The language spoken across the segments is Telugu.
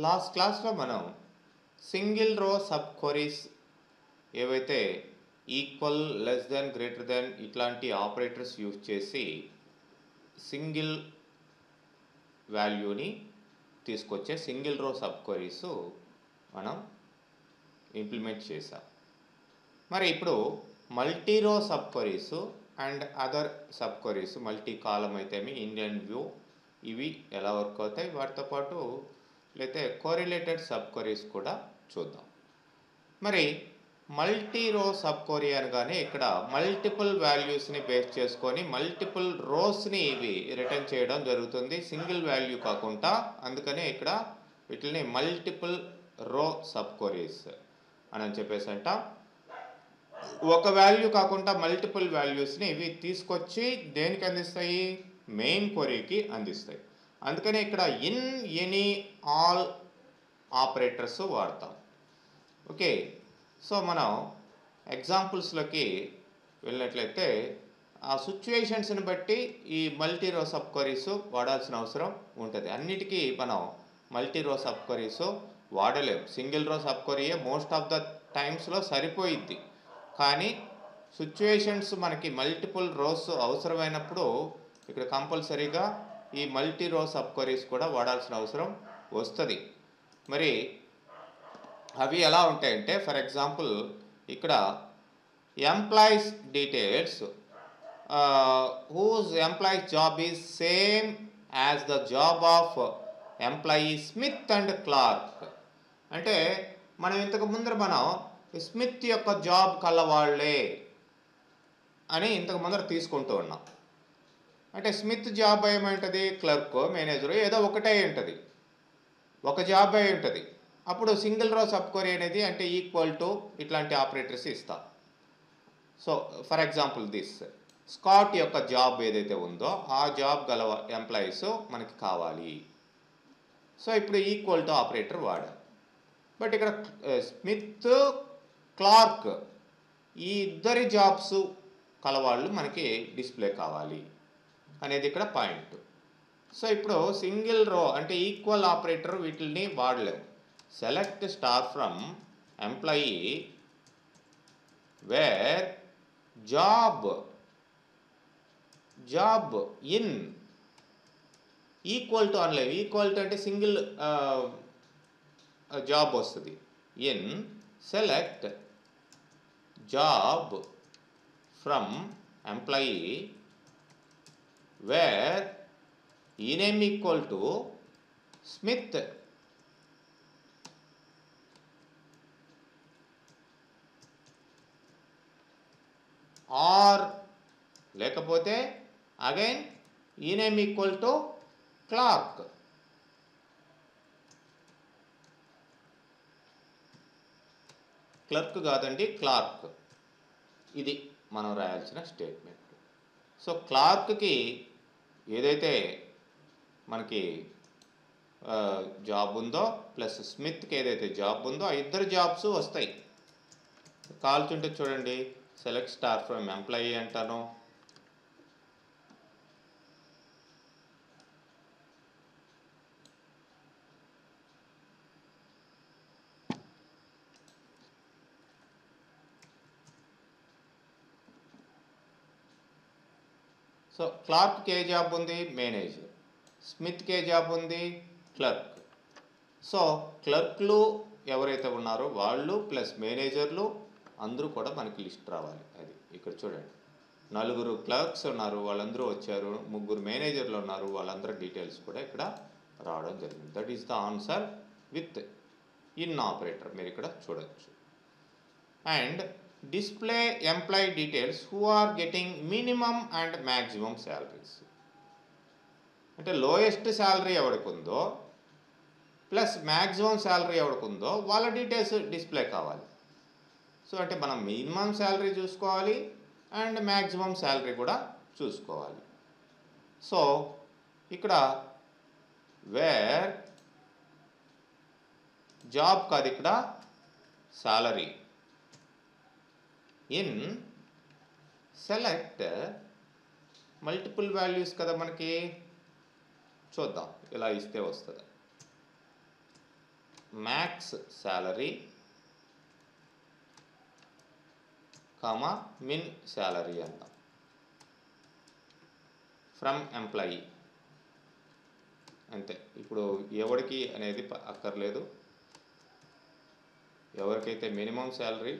లాస్ట్ క్లాస్లో మనం సింగిల్ రో సబ్ క్వరీస్ ఏవైతే equal, less than, greater than ఇట్లాంటి ఆపరేటర్స్ యూజ్ చేసి సింగిల్ వాల్యూని తీసుకొచ్చే సింగిల్ రో సబ్ క్వరీస్ మనం ఇంప్లిమెంట్ చేసాం. మరి ఇప్పుడు multi row sub queries and other sub queries, multi column అయితేమి, ఇండియన్ వ్యూ, ఇవి ఎలా వర్క్ అవుతాయి, వాటితో పాటు లేకపోతే కోరిలేటెడ్ సబ్ క్వరీస్ కూడా చూద్దాం. మరి మల్టీ రో సబ్ క్వరీ అనగానే ఇక్కడ మల్టిపుల్ వాల్యూస్ని బేస్ చేసుకొని మల్టిపుల్ రోస్ని ఇవి రిటర్న్ చేయడం జరుగుతుంది, సింగిల్ వాల్యూ కాకుండా. అందుకనే ఇక్కడ వీటిని మల్టిపుల్ రో సబ్ క్వరీస్ అని చెప్పేసి అంటాం. ఒక వాల్యూ కాకుండా మల్టిపుల్ వాల్యూస్ని ఇవి తీసుకొచ్చి దేనికి అందిస్తాయి? మెయిన్ క్వరీకి అందిస్తాయి. అందుకనే ఇక్కడ ఇన్, ఎనీ, ఆల్ ఆపరేటర్స్ వాడతాం. ఓకే, సో మనం ఎగ్జాంపుల్స్లోకి వెళ్ళినట్లయితే ఆ సిచ్యువేషన్స్ని బట్టి ఈ మల్టీ రో సబ్ క్వరీస్ వాడాల్సిన అవసరం ఉంటుంది. అన్నిటికీ మనం మల్టీ రో సబ్ క్వరీస్ వాడలేం. సింగిల్ రో సబ్ క్వరీయే మోస్ట్ ఆఫ్ ద టైమ్స్లో సరిపోయిద్ది. కానీ సిచ్యువేషన్స్ మనకి మల్టిపుల్ రోస్ అవసరమైనప్పుడు ఇక్కడ కంపల్సరీగా ఈ మల్టీ రో సబ్ క్వరీస్ కూడా వాడాల్సిన అవసరం వస్తుంది. మరి అవి ఎలా ఉంటాయంటే, ఫర్ ఎగ్జాంపుల్ ఇక్కడ employees details whose employees job is same as the job of employee Smith and clerk. అంటే మనం ఇంతకు ముందర మనం స్మిత్ యొక్క జాబ్ కలవాళ్లే అని ఇంతకు ముందర తీసుకుంటూ ఉన్నాం. అంటే స్మిత్ జాబ్ ఏమంటుంది? క్లర్క్, మేనేజరు ఏదో ఒకటే ఉంటుంది, ఒక జాబ్ అయి ఉంటుంది. అప్పుడు సింగిల్ రో సబ్ క్వరీ అనేది అంటే ఈక్వల్ టు ఇట్లాంటి ఆపరేటర్స్ ఇస్తాం. So for example this Scott యొక్క జాబ్ ఏదైతే ఉందో ఆ జాబ్ గల ఎంప్లాయీస్ మనకి కావాలి. సో ఇప్పుడు ఈక్వల్ టు ఆపరేటర్ వాడాం. బట్ ఇక్కడ స్మిత్, క్లార్క్ ఈ ఇద్దరి జాబ్స్ కలవాళ్ళు మనకి డిస్ప్లే కావాలి అనేది ఇక్కడ పాయింట్. సో ఇప్పుడు సింగిల్ రో అంటే ఈక్వల్ ఆపరేటర్ వీటిని వాడలేము. Select star from employee where job in equal to అనలేము. ఈక్వల్ టు అంటే సింగిల్ జాబ్ వస్తుంది. In select job from employee where ఈ name equal to Smith or లేకపోతే again E name equal to Clark. Clerk కాదండి, క్లార్క్. ఇది మనం రాయాల్సిన స్టేట్మెంట్. సో క్లార్క్కి ఏదైతే మనకి జాబ్ ఉందో ప్లస్ స్మిత్కి ఏదైతే జాబ్ ఉందో ఆ ఇద్దరు జాబ్స్ వస్తాయి. కాల్చుంటే చూడండి, సెలెక్ట్ స్టార్ ఫ్రమ్ ఎంప్లాయీ అంటాను. సో క్లార్క్కి ఏ జాబ్ ఉంది? మేనేజర్. స్మిత్కి ఏ జాబ్ ఉంది? క్లర్క్. సో క్లర్క్లు ఎవరైతే ఉన్నారో వాళ్ళు ప్లస్ మేనేజర్లు అందరూ కూడా మనకి లిస్ట్ రావాలి. అది ఇక్కడ చూడండి, 4 క్లర్క్స్ ఉన్నారు, వాళ్ళందరూ వచ్చారు. 3 మేనేజర్లు ఉన్నారు, వాళ్ళందరూ డీటెయిల్స్ కూడా ఇక్కడ రావడం జరిగింది. That is the answer with in operator మీరు ఇక్కడ చూడొచ్చు. And display employee details who are getting minimum and maximum salaries. అంటే లోయెస్ట్ శాలరీ ఎవరికి ఉందో ప్లస్ మ్యాక్సిమం శాలరీ ఎవరికి ఉందో వాళ్ళ డీటెయిల్స్ డిస్ప్లే కావాలి. సో అంటే మనం మినిమం శాలరీ చూసుకోవాలి అండ్ మ్యాక్సిమం శాలరీ కూడా చూసుకోవాలి. సో ఇక్కడ వేర్ జాబ్ కాదు, ఇక్కడ salary. In select multiple values కదా మనకి, చూద్దాం ఇలా ఇస్తే వస్తుంది. మ్యాక్స్ శాలరీ కామా మిన్ శాలరీ అంటాం ఫ్రమ్ ఎంప్లాయీ. అంతే. ఇప్పుడు ఎవరికి అనేది అక్కర్లేదు. ఎవరికైతే మినిమం శాలరీ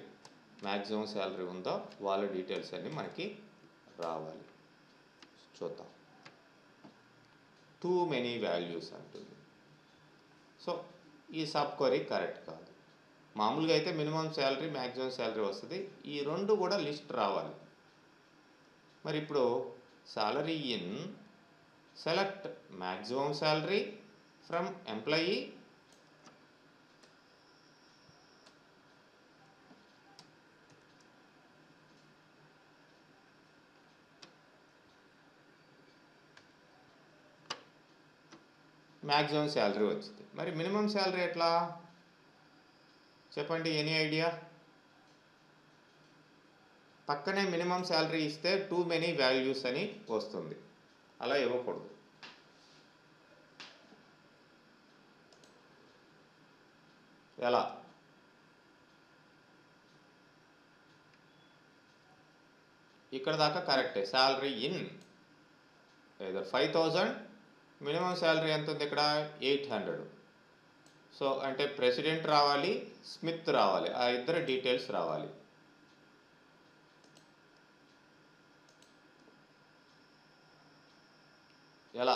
మ్యాక్సిమం శాలరీ ఉందో వాళ్ళ డీటెయిల్స్ అన్నీ మనకి రావాలి. చూద్దాం. టూ మెనీ వాల్యూస్ అంటుంది. సో ఈ సబ్ క్వరీ కరెక్ట్ కాదు. మామూలుగా అయితే మినిమం శాలరీ మ్యాక్సిమం శాలరీ వస్తుంది. ఈ రెండు కూడా లిస్ట్ రావాలి. మరి ఇప్పుడు salary in select maximum salary from employee maximum salary వచ్చింది. మరి మినిమం శాలరీ ఎట్లా చెప్పండి? Any idea? పక్కనే మినిమం శాలరీ ఇస్తే టూ మెనీ వాల్యూస్ అని వస్తుంది. అలా ఇవ్వకూడదు. ఎలా? ఇక్కడ దాకా కరెక్టే. శాలరీ ఇన్ ఏదో 5,000, మినిమం శాలరీ ఎంత ఉంది ఇక్కడ? 800. సో అంటే ప్రెసిడెంట్ రావాలి, స్మిత్ రావాలి, ఆ ఇద్దరు డీటెయిల్స్ రావాలి. ఎలా?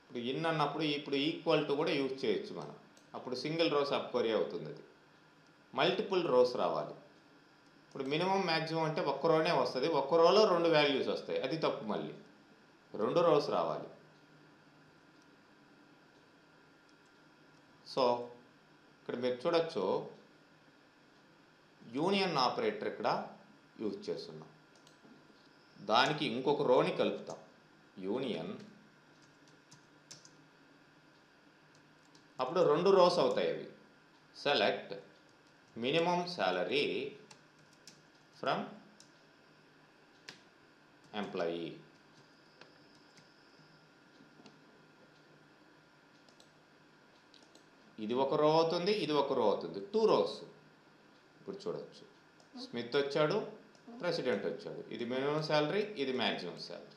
ఇప్పుడు ఇన్ అన్నప్పుడు ఇప్పుడు ఈక్వల్ టు కూడా యూజ్ చేయొచ్చు మనం. అప్పుడు సింగిల్ రో సబ్ క్వరీ అవుతుంది. అది మల్టిపుల్ రోస్ రావాలి. ఇప్పుడు మినిమం మ్యాక్సిమం అంటే ఒక్క రోనే వస్తుంది. ఒక్క రోలో రెండు వాల్యూస్ వస్తాయి. అది తప్పు. మళ్ళీ రెండు రోస్ రావాలి. సో ఇక్కడ మీరు చూడొచ్చు యూనియన్ ఆపరేటర్ ఇక్కడ యూజ్ చేస్తున్నాం. దానికి ఇంకొక రోని కలుపుతాం. యూనియన్, అప్పుడు రెండు రోస్ అవుతాయి అవి. Select minimum salary from employee. ఇది ఒక రో అవుతుంది, ఇది ఒక రో అవుతుంది. Two rows. ఇప్పుడు చూడవచ్చు స్మిత్ వచ్చాడు, ప్రెసిడెంట్ వచ్చాడు. ఇది మినిమం శాలరీ, ఇది మ్యాక్సిమం శాలరీ.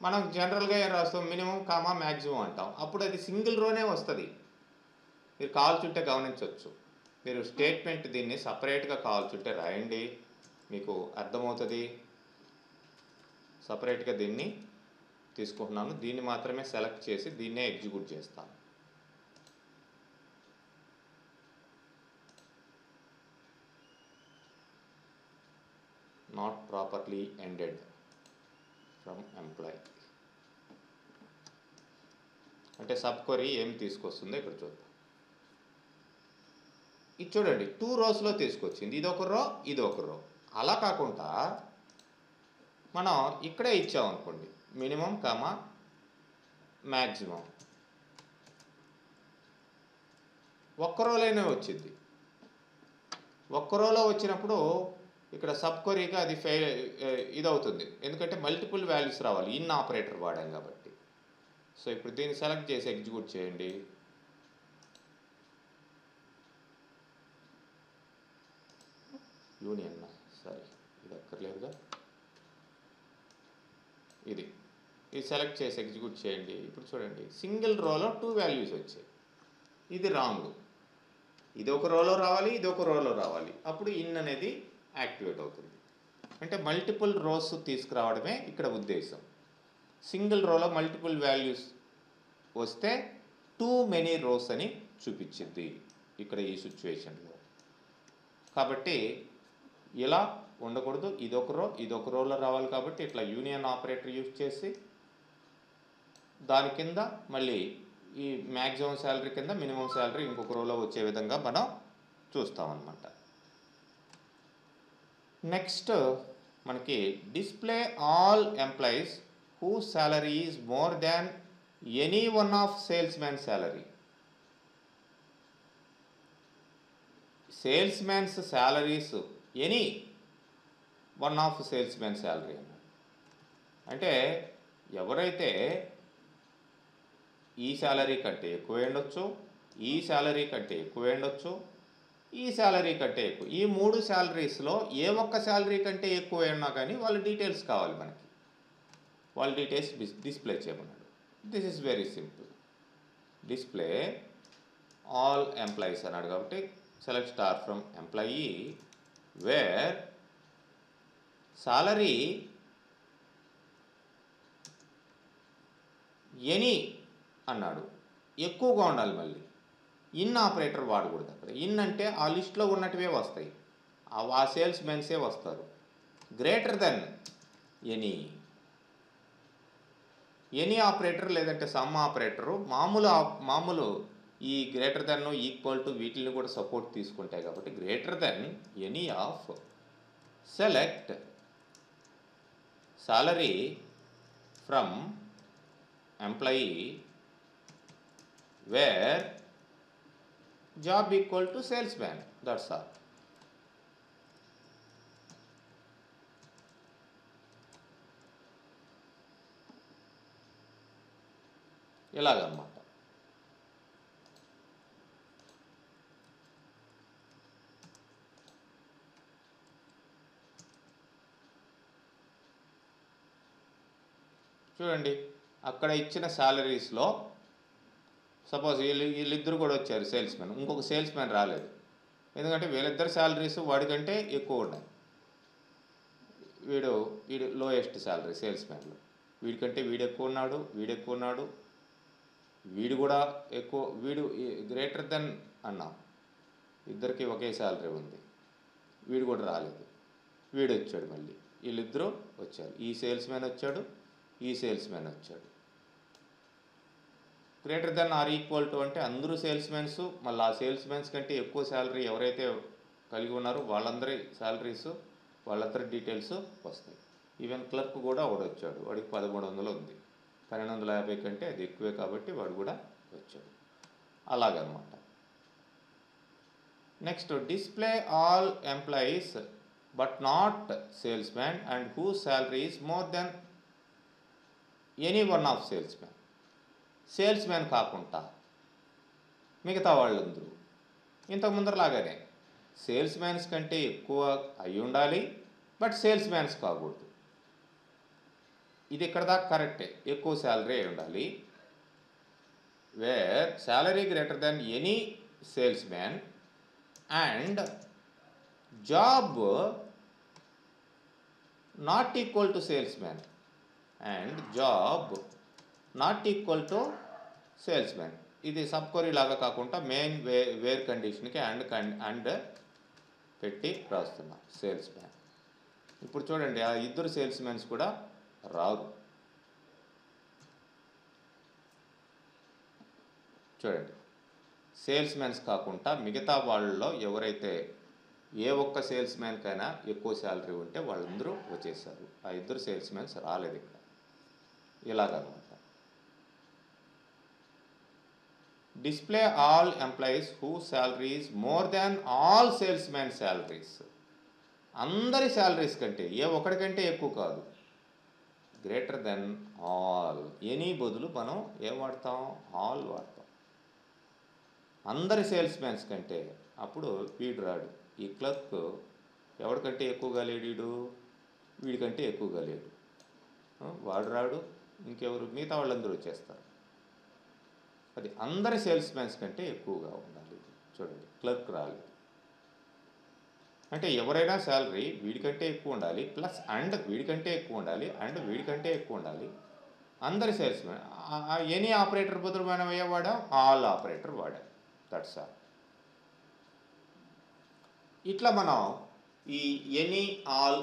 మనం జనరల్గా ఏం రాస్తాం? మినిమం కామా మ్యాక్సిమం అంటాం. అప్పుడు అది సింగిల్ రోనే వస్తుంది. మీరు కావాల్చుంటే గమనించవచ్చు. మీరు స్టేట్మెంట్ దీన్ని సపరేట్గా కావాల్చుంటే రాయండి, మీకు అర్థమవుతుంది. సపరేట్గా దీన్ని తీసుకుంటున్నాను. దీన్ని మాత్రమే సెలెక్ట్ చేసి దీన్నే ఎగ్జిక్యూట్ చేస్తాను. Not properly ended from employee అంటే సబ్ క్వరీ ఏం తీసుకొస్తుందో ఇక్కడ చూద్దాం. ఇది చూడండి, టూ రోస్లో తీసుకొచ్చింది. ఇది ఒక రో, ఇది ఒక రో. అలా కాకుండా మనం ఇక్కడే ఇచ్చామనుకోండి, మినిమం కామా మ్యాక్సిమం, ఒక్క రోలోనే వచ్చింది. ఒక్క రోలో వచ్చినప్పుడు ఇక్కడ సబ్ క్వరీగా అది ఇది అవుతుంది. ఎందుకంటే మల్టిపుల్ వాల్యూస్ రావాలి. ఇన్ ఆపరేటర్ వాడాం కాబట్టి. సో ఇప్పుడు దీన్ని సెలెక్ట్ చేసి ఎగ్జిక్యూట్ చేయండి. యూనియన్ సరే, ఇది అక్కర్లేదుగా. ఇది సెలెక్ట్ చేసి ఎగ్జిక్యూట్ చేయండి. ఇప్పుడు చూడండి, సింగిల్ రోలో టూ వాల్యూస్ వచ్చాయి. ఇది రాంగ్. ఇది ఒక రోలో రావాలి, ఇది ఒక రోలో రావాలి. అప్పుడు ఇన్ అనేది యాక్టివేట్ అవుతుంది. అంటే మల్టిపుల్ రోస్ తీసుకురావడమే ఇక్కడ ఉద్దేశం. సింగిల్ రోలో మల్టిపుల్ వాల్యూస్ వస్తే టూ మెనీ రోస్ అని చూపించింది ఇక్కడ ఈ సిచ్యువేషన్లో. కాబట్టి ఇలా ఉండకూడదు. ఇదొక రో, ఇదొక రోలో రావాలి. కాబట్టి ఇట్లా యూనియన్ ఆపరేటర్ యూజ్ చేసి దాని కింద మళ్ళీ ఈ మ్యాక్సిమం శాలరీ కింద మినిమం శాలరీ ఇంకొక రోలో వచ్చే విధంగా మనం చూస్తామన్నమాట. నెక్స్ట్ మనకి display all employees who salary is more than any one of sales man salary. Sales man's salaries any one of sales man salary అన్నారు. అంటే ఎవరైతే ఈ శాలరీ కంటే ఎక్కువ ఉండొచ్చు, ఈ శాలరీ కంటే ఎక్కువ ఉండొచ్చు, ఈ శాలరీ కంటే ఎక్కువ. ఈ 3 శాలరీస్లో ఏ ఒక్క శాలరీ కంటే ఎక్కువ ఉన్నా కానీ వాళ్ళ డీటెయిల్స్ కావాలి మనకి. వాళ్ళ డీటెయిల్స్ డిస్ప్లే చేయమన్నాడు. This is very simple. Display all employees అన్నాడు కాబట్టి select star from employee wear salary any అన్నాడు. ఎక్కువగా ఉండాలి. మళ్ళీ ఇన్ ఆపరేటర్ వాడకూడదు అక్కడ. ఇన్ అంటే ఆ లిస్ట్లో ఉన్నట్టువే వస్తాయి, ఆ సేల్స్ మెన్సే వస్తారు. గ్రేటర్ దెన్ ఎనీ ఆపరేటర్ లేదంటే సమ్ ఆపరేటరు మామూలు ఈ గ్రేటర్ దెన్ ఈక్వల్ టు వీటిని కూడా సపోర్ట్ తీసుకుంటాయి కాబట్టి greater than any of select salary from employee where job equal to sales man. That's all. ఇలాగన్నమాట. చూడండి, అక్కడ ఇచ్చిన శాలరీస్లో సపోజ్ వీళ్ళిద్దరు కూడా వచ్చారు సేల్స్ మ్యాన్, ఇంకొక సేల్స్ మ్యాన్ రాలేదు. ఎందుకంటే వీళ్ళిద్దరు శాలరీస్ వాడికంటే ఎక్కువ ఉన్నాయి. వీడు లోయెస్ట్ శాలరీ సేల్స్ మ్యాన్లో. వీడికంటే వీడు ఎక్కువ ఉన్నాడు, వీడు కూడా ఎక్కువ. వీడు గ్రేటర్ దెన్ అన్నాం, ఇద్దరికి ఒకే శాలరీ ఉంది. వీడు కూడా రాలేదు, వీడు వచ్చాడు. మళ్ళీ వీళ్ళిద్దరూ వచ్చారు. ఈ సేల్స్ మ్యాన్ వచ్చాడు, ఈ సేల్స్ మ్యాన్ వచ్చాడు. Greater than or equal to అంటే అందరూ సేల్స్ మెన్స్, మళ్ళీ ఆ సేల్స్ మెన్స్ కంటే ఎక్కువ శాలరీ ఎవరైతే కలిగి ఉన్నారో వాళ్ళందరి శాలరీస్, వాళ్ళందరి డీటెయిల్స్ వస్తాయి. ఈవెన్ క్లర్క్ కూడా వాడు వచ్చాడు, వాడికి 1300 ఉంది. 1250 కంటే అది ఎక్కువే కాబట్టి వాడు కూడా వచ్చాడు. అలాగనమాట. Next, display all employees but not sales man and who salary is more than any one of sales man. Sales man కాకుండా మిగతా వాళ్ళందరూ ఇంతకు ముందరలాగానే సేల్స్ మ్యాన్స్ కంటే ఎక్కువ అయి ఉండాలి, బట్ సేల్స్ మ్యాన్స్ కాకూడదు. ఇది ఇక్కడ దాకా కరెక్టే, ఎక్కువ శాలరీ అయి ఉండాలి. Wear salary greater than any sales man and job not equal to sales man and job not equal to sales man. ఇది సబ్ క్వరీ లాగా కాకుండా మెయిన్ వేర్ కండిషన్కి అండ్ పెట్టి రాస్తున్నాం సేల్స్ మ్యాన్. ఇప్పుడు చూడండి, ఆ ఇద్దరు సేల్స్ మ్యాన్స్ కూడా రాదు. చూడండి, సేల్స్ మ్యాన్స్ కాకుండా మిగతా వాళ్ళలో ఎవరైతే ఏ ఒక్క సేల్స్ మ్యాన్కైనా ఎక్కువ శాలరీ ఉంటే వాళ్ళందరూ వచ్చేసారు. ఆ ఇద్దరు సేల్స్ మ్యాన్స్ రాలేదు ఇక్కడ. ఇలాగనమాట. Display all employees who salaries more than all sales man salaries. అందరి శాలరీస్ కంటే ఏ ఒక్కడికంటే ఎక్కువ కాదు, గ్రేటర్ దెన్ ఆల్. ఎనీ బదులు మనం ఏం వాడతాం, ఆల్ వాడతాం. అందరి సేల్స్ మ్యాన్స్ కంటే. అప్పుడు వీడు రాడు, ఈ క్లర్క్ ఎవరికంటే ఎక్కువగా లేడు, వీడికంటే ఎక్కువగా లేడు. వాడు రాడు, ఇంకెవరు, మిగతా వాళ్ళందరూ వచ్చేస్తారు. అది అందరి సేల్స్ మ్యాన్స్ కంటే ఎక్కువగా ఉండాలి. చూడండి, క్లర్క్ రాలేదు. అంటే ఎవరైనా శాలరీ వీడికంటే ఎక్కువ ఉండాలి, ప్లస్ అండ్ వీడికంటే ఎక్కువ ఉండాలి, అండ్ వీడికంటే ఎక్కువ ఉండాలి. అందరి సేల్స్ మ్యాన్. ఎనీ ఆపరేటర్ బదులు మనం ఏ వాడాం, ఆల్ ఆపరేటర్ వాడాం. That's all. ఇట్లా మనం ఈ ఎనీ ఆల్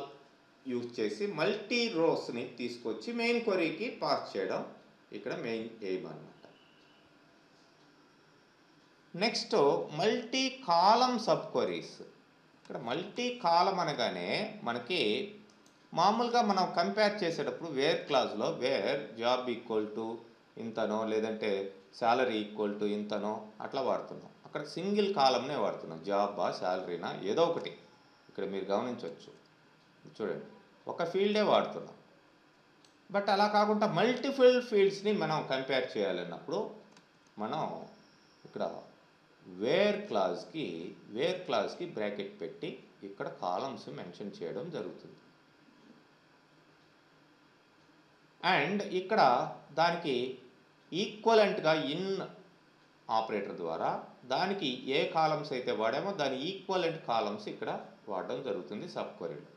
యూజ్ చేసి మల్టీ రోస్ని తీసుకొచ్చి మెయిన్ క్వరీకి పాస్ చేయడం ఇక్కడ మెయిన్ ఎయిమ్ అన్నమాట. Next, multi column sub queries. ఇక్కడ మల్టీ కాలం అనగానే మనకి మామూలుగా మనం కంపేర్ చేసేటప్పుడు వేర్ క్లాజ్లో వేర్ జాబ్ ఈక్వల్ టు ఇంతనో లేదంటే శాలరీ ఈక్వల్ టు ఇంతనో అట్లా వాడుతున్నాం. అక్కడ సింగిల్ కాలంనే వాడుతున్నాం, జాబా శాలరీనా ఏదో ఒకటి. ఇక్కడ మీరు గమనించవచ్చు, చూడండి, ఒక ఫీల్డే వాడుతున్నాం. బట్ అలా కాకుండా మల్టిపుల్ ఫీల్డ్స్ని మనం కంపేర్ చేయాలన్నప్పుడు మనం ఇక్కడ వేర్ క్లాజ్కి బ్రాకెట్ పెట్టి ఇక్కడ కాలమ్స్ మెన్షన్ చేయడం జరుగుతుంది. అండ్ ఇక్కడ దానికి ఈక్వలెంట్గా ఇన్ ఆపరేటర్ ద్వారా దానికి ఏ కాలమ్స్ అయితే వాడామో దాని ఈక్వలెంట్ కాలమ్స్ ఇక్కడ వాడడం జరుగుతుంది సబ్ క్వరీలో.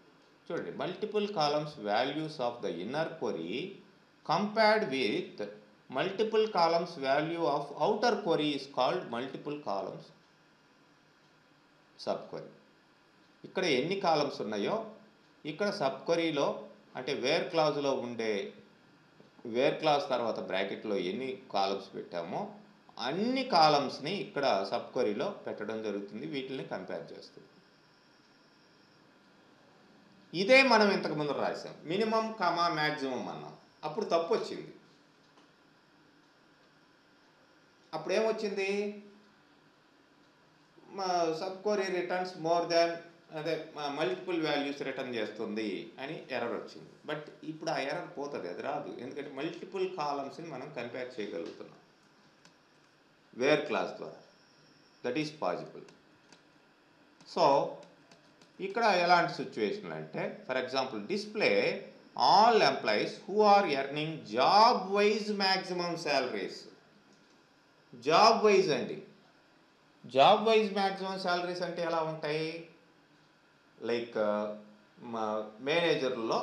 చూడండి, multiple columns values of the inner query compared with multiple columns value of outer query is called multiple columns sub query. ఇక్కడ ఎన్ని కాలమ్స్ ఉన్నాయో ఇక్కడ సబ్ క్వరీలో అంటే వేర్ క్లాజ్లో ఉండే వేర్ క్లాజ్ తర్వాత బ్రాకెట్లో ఎన్ని కాలమ్స్ పెట్టామో అన్ని కాలమ్స్ని ఇక్కడ సబ్ క్వరీలో పెట్టడం జరుగుతుంది. వీటిని కంపేర్ చేస్తుంది. ఇదే మనం ఇంతకుముందు రాసాం, మినిమం కామా మ్యాక్సిమం అన్నాం. అప్పుడు తప్పు వచ్చింది. అప్పుడేమొచ్చింది, sub query returns more than అదే మల్టిపుల్ వాల్యూస్ రిటర్న్ చేస్తుంది అని ఎర్రర్ వచ్చింది. బట్ ఇప్పుడు ఆ ఎర్రర్ పోతుంది, అది రాదు. ఎందుకంటే మల్టిపుల్ కాలమ్స్ని మనం కంపేర్ చేయగలుగుతున్నాం వేర్ క్లాస్ ద్వారా. That is possible. సో ఇక్కడ ఎలాంటి సిచ్యువేషన్ అంటే, for example display all employees who are earning job wise maximum salaries. Job wise అండి. జాబ్ వైజ్ మ్యాక్సిమం శాలరీస్ అంటే ఎలా ఉంటాయి? లైక్ మేనేజర్లో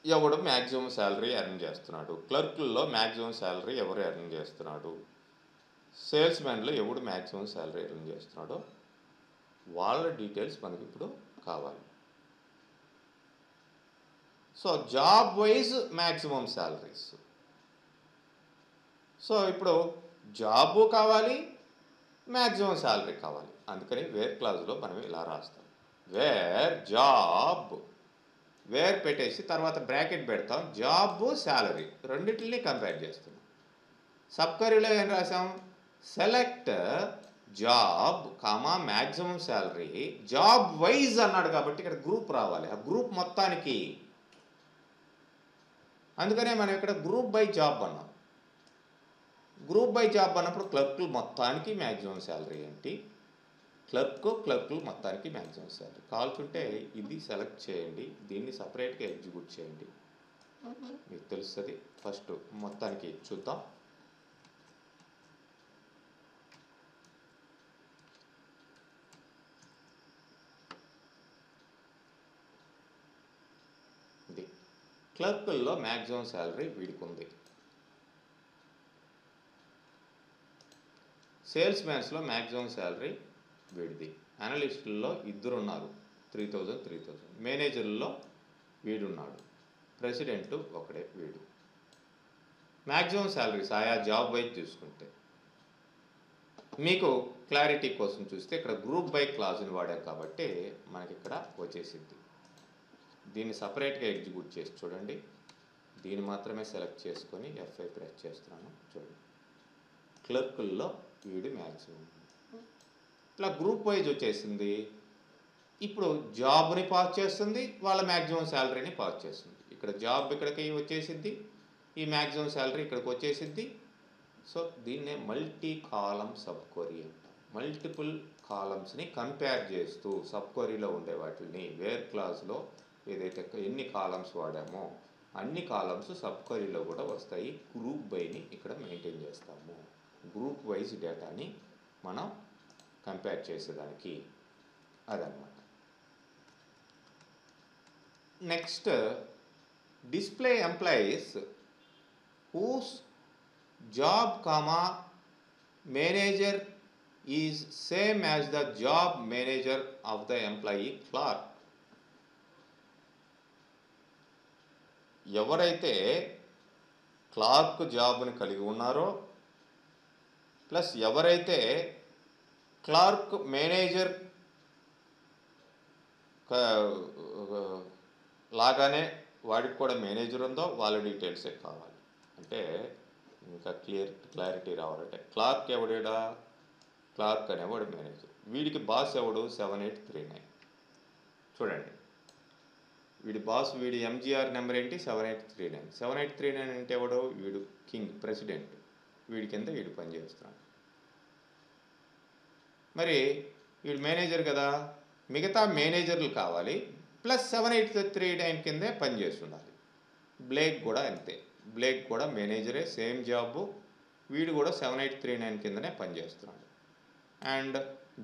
ఎవడు మ్యాక్సిమం శాలరీ ఎర్న్ చేస్తున్నాడు, క్లర్కుల్లో మ్యాక్సిమం శాలరీ ఎవరు ఎర్న్ చేస్తున్నాడు, సేల్స్ మ్యాన్లో ఎవడు మ్యాక్సిమం శాలరీ ఎర్న్ చేస్తున్నాడో వాళ్ళ డీటెయిల్స్ మనకి ఇప్పుడు కావాలి. So job wise maximum salaries. So ఇప్పుడు జాబు కావాలి, మ్యాక్సిమం శాలరీ కావాలి. అందుకని వేర్ క్లాజ్లో మనం ఇలా రాస్తాం, వేర్ జాబ్, వేర్ పెట్టేసి తర్వాత బ్రాకెట్ పెడతాం, జాబ్ శాలరీ రెండింటిని కంపేర్ చేస్తున్నాం. సబ్ క్వరీలో ఏం రాసాం, select job comma maximum salary job wise అన్నాడు కాబట్టి ఇక్కడ గ్రూప్ రావాలి, ఆ గ్రూప్ మొత్తానికి. అందుకనే మనం ఇక్కడ గ్రూప్ బై జాబ్ అన్నాం. గ్రూప్ బై జాబ్ అన్నప్పుడు క్లర్కులు మొత్తానికి మ్యాక్సిమం శాలరీ ఏంటి, క్లర్కులు మొత్తానికి మ్యాక్సిమం శాలరీ కావాల్సింటే ఇది సెలెక్ట్ చేయండి, దీన్ని సపరేట్గా ఎగ్జిక్యూట్ చేయండి, మీకు తెలుస్తుంది. ఫస్ట్ మొత్తానికి చూద్దాం. ఇది క్లర్కుల్లో మ్యాక్సిమం శాలరీ వీడికి ఉంది. సేల్స్ మ్యాన్స్లో మ్యాక్సిమం శాలరీ వీడిది. అనలిస్టుల్లో ఇద్దరు ఉన్నారు, 3000. మేనేజర్లో వీడున్నాడు, ప్రెసిడెంట్ ఒకడే వీడు. మ్యాక్సిమం శాలరీస్ ఆయా జాబ్ వైజ్ చూసుకుంటే మీకు క్లారిటీ కోసం చూస్తే ఇక్కడ గ్రూప్ బై క్లాజ్ని వాడాం కాబట్టి మనకి ఇక్కడ వచ్చేసింది. దీన్ని సపరేట్గా ఎగ్జిక్యూట్ చేసి చూడండి. దీన్ని మాత్రమే సెలెక్ట్ చేసుకొని F5 ప్రెస్ చేస్తున్నాను. చూడండి, క్లర్కుల్లో వీడి మ్యాక్సిమం ఇట్లా గ్రూప్ వైజ్ వచ్చేసింది. ఇప్పుడు జాబ్ని పాస్ చేస్తుంది, వాళ్ళ మ్యాక్సిమం శాలరీని పాస్ చేస్తుంది. ఇక్కడ జాబ్ ఇక్కడికి వచ్చేసిద్ది, ఈ మ్యాక్సిమం శాలరీ ఇక్కడికి వచ్చేసిద్ది. సో దీన్నే మల్టీ కాలం సబ్ క్వరీ అంటాం. మల్టిపుల్ కాలమ్స్ని కంపేర్ చేస్తూ సబ్ క్వరీలో ఉండే వాటిని వేర్ క్లాజ్లో ఏదైతే ఎన్ని కాలమ్స్ వాడామో అన్ని కాలమ్స్ సబ్ క్వరీలో కూడా వస్తాయి. గ్రూప్ బైని ఇక్కడ మెయింటైన్ చేస్తాము. గ్రూప్ వైజ్ డేటాని మనం కంపేర్ చేసేదానికి అదనమాట. Next, display employees whose job comma manager is same as the job manager of the employee clerk. ఎవరైతే క్లార్క్ జాబ్ని కలిగి ఉన్నారో ప్లస్ ఎవరైతే క్లార్క్ మేనేజర్ లాగానే వాడికి కూడా మేనేజర్ ఉందో వాళ్ళ డీటెయిల్సే కావాలి. అంటే ఇంకా క్లారిటీ రావాలంటే క్లార్క్ ఎవడా, క్లార్క్ అనేవాడు మేనేజర్, వీడికి బాస్ ఎవడు 7839. చూడండి, వీడి బాస్ వీడి ఎంజీఆర్ నెంబర్ ఏంటి 7839. 7839 అంటే ఎవడో వీడు కింగ్ ప్రెసిడెంట్, వీడి కింద వీడు పనిచేస్తున్నాడు. మరి వీడు మేనేజర్ కదా, మిగతా మేనేజర్లు కావాలి ప్లస్ 7839 కిందే పనిచేస్తుండాలి. బ్లేక్ కూడా అంతే, బ్లేక్ కూడా మేనేజరే, సేమ్ జాబు, వీడు కూడా 7839 కిందనే పనిచేస్తున్నాడు. అండ్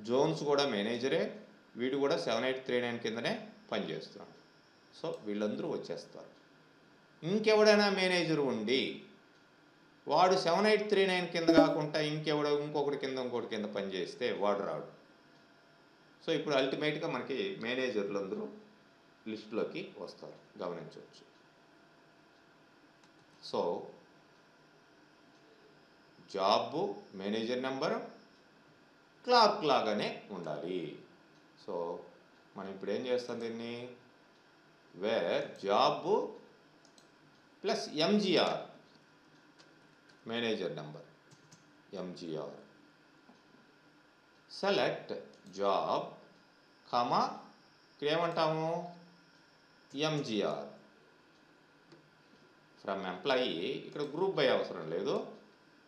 జోన్స్ కూడా మేనేజరే, వీడు కూడా 7839 కిందనే పనిచేస్తున్నాడు. సో వీళ్ళందరూ వచ్చేస్తారు. ఇంకెవడైనా మేనేజర్ ఉండి వాడు 7839 కింద కాకుండా ఇంకొకటి కింద పనిచేస్తే వాడు రాడు. సో ఇప్పుడు అల్టిమేట్గా మనకి మేనేజర్లు అందరూ లిస్టులోకి వస్తారు, గమనించవచ్చు. So job manager number clerk లాగానే ఉండాలి. సో మనం ఇప్పుడు ఏం చేస్తాం దీన్ని, where job plus MGR manager number MGR, select job comma ఇక్కడ ఏమంటాము ఎంజీఆర్ ఫ్రమ్ ఎంప్లాయీ. ఇక్కడ గ్రూప్ బై అవసరం లేదు,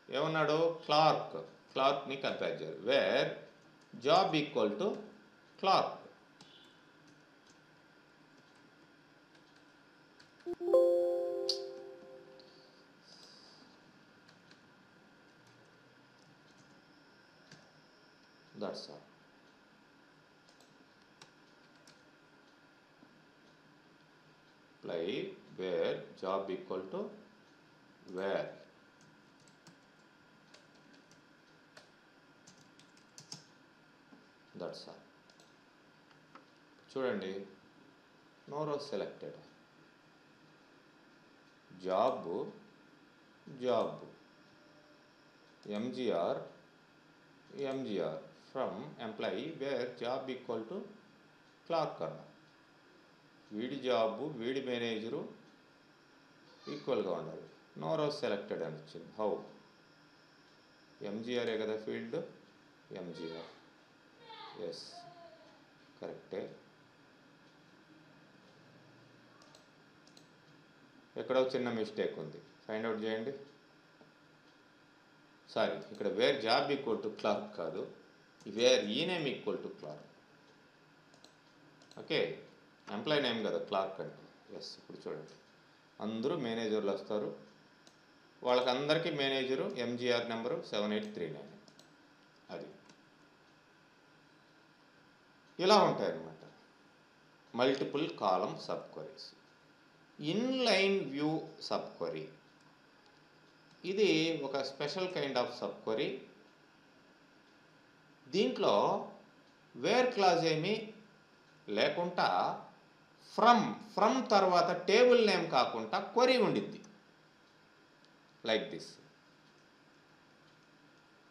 ఏమన్నాడు క్లార్క్ని కంపేర్ చేయాలి. Where job equal to clerk. That's all. Apply where job equal to where. That's all. చూడండి, no row selected. Job MGR from employee where job equal to clerk అన్న. వీడి జాబు వీడి మేనేజరు ఈక్వల్గా ఉండాలి. నో రోస్ సెలెక్టెడ్ అని వచ్చింది. హౌ? ఎంజీఆరే కదా ఫీల్డ్, ఎంజీఆర్. ఎస్, కరెక్టే. ఎక్కడో చిన్న మిస్టేక్ ఉంది, ఫైండ్ అవుట్ చేయండి. సారీ, ఇక్కడ where job equal to clerk కాదు, వేర్ ఈ name equal to clerk. Okay, employee name కదా క్లార్క్ అంటే. ఎస్, ఇప్పుడు చూడండి, అందరూ మేనేజర్లు వస్తారు, వాళ్ళకందరికీ మేనేజరు ఎంజీఆర్ నెంబరు 7839. అది ఇలా ఉంటాయన్నమాట multiple column sub queries. Inline view sub query, ఇది ఒక special kind of sub query. దీంట్లో వేర్ క్లాజ్ ఏమీ లేకుండా ఫ్రమ్ తర్వాత టేబుల్ నేమ్ కాకుండా క్వరీ ఉండిద్ది. Like this.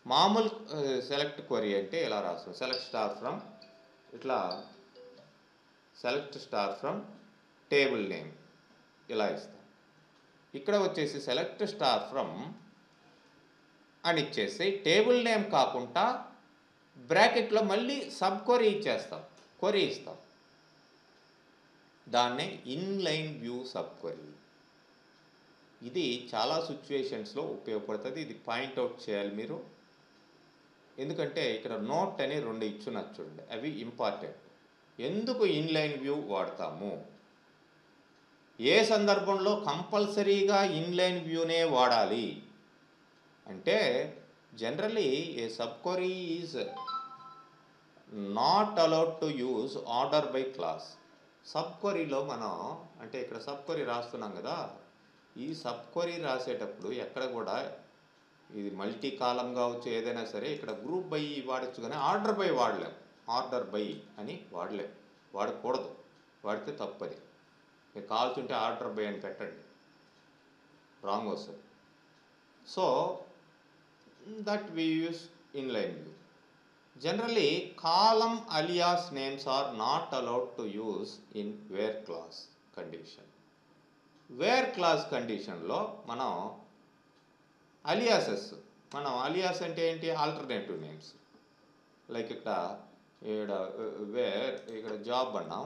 మామూలు సెలెక్ట్ క్వరీ అంటే ఇలా రాస్తాం, సెలెక్ట్ స్టార్ ఫ్రమ్, ఇట్లా select star from table name ఇలా ఇస్తాం. ఇక్కడ వచ్చేసి సెలెక్ట్ స్టార్ ఫ్రమ్ అని ఇచ్చేసి టేబుల్ నేమ్ కాకుండా బ్రాకెట్లో మళ్ళీ సబ్ క్వరీ ఇచ్చేస్తాం, క్వరీ ఇస్తాం. దాన్నే ఇన్లైన్ వ్యూ సబ్ క్వరీ. ఇది చాలా సిచ్యువేషన్స్లో ఉపయోగపడుతుంది. ఇది పాయింట్అవుట్ చేయాలి మీరు, ఎందుకంటే ఇక్కడ నోట్ అని 2 ఇచ్చున్నది చూడండి, అవి ఇంపార్టెంట్. ఎందుకు ఇన్లైన్ వ్యూ వాడతాము, ఏ సందర్భంలో కంపల్సరీగా ఇన్లైన్ వ్యూనే వాడాలి అంటే, generally a sub query is not allowed to use order by clause. Sub క్వరీలో మనం అంటే ఇక్కడ సబ్ క్వరీ రాస్తున్నాం కదా, ఈ సబ్ క్వరీ రాసేటప్పుడు ఎక్కడ కూడా ఇది మల్టీ కాలం కావచ్చు ఏదైనా సరే, ఇక్కడ గ్రూప్ బై వాడచ్చు కానీ ఆర్డర్ బై వాడలేం. ఆర్డర్ బై అని వాడకూడదు, వాడితే తప్పది. మీకు కావాల్సింటే ఆర్డర్ బై అని పెట్టండి, రాంగ్ వస్తుంది. So that we use inline view. Generally column alias names are not allowed to use in where clause condition. Where clause కండిషన్లో మనం అలియాస్ అంటే ఏంటి, ఆల్టర్నేటివ్ నేమ్స్. లైక్ ఇక్కడ వేర్, ఇక్కడ జాబ్ అన్నాం,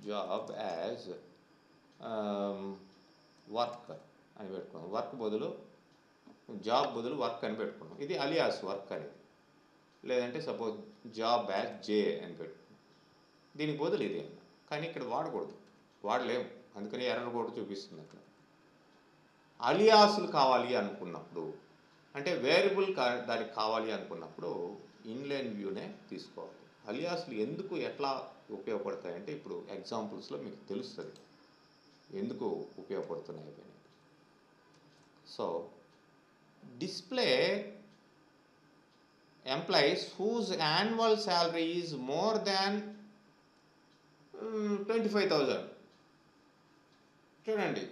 జాబ్ యాజ్ వర్క్ అని పెట్టుకున్నాం. వర్క్ బదులు జాబ్ బదులు వర్క్ అని పెట్టుకున్నాం. ఇది అలియాస్ వర్క్ అనేది. లేదంటే సపోజ్ జాబ్ యాజ్ జే అని పెట్టుకున్నాం. దీనికి బదులు ఇది అన్న. కానీ ఇక్కడ వాడకూడదు, వాడలేము. అందుకని ఎర్రర్ కూడా చూపిస్తుంది అక్కడ. అలియాసులు కావాలి అనుకున్నప్పుడు, అంటే వేరియబుల్ దానికి కావాలి అనుకున్నప్పుడు ఇన్లైన్ వ్యూనే తీసుకోవాలి. అలియాసులు ఎందుకు ఎట్లా ఉపయోగపడతాయంటే ఇప్పుడు ఎగ్జాంపుల్స్లో మీకు తెలుస్తుంది ఎందుకు ఉపయోగపడుతున్నాయి అనేది. So display employees whose annual salary is more than 25,000. చూడండి,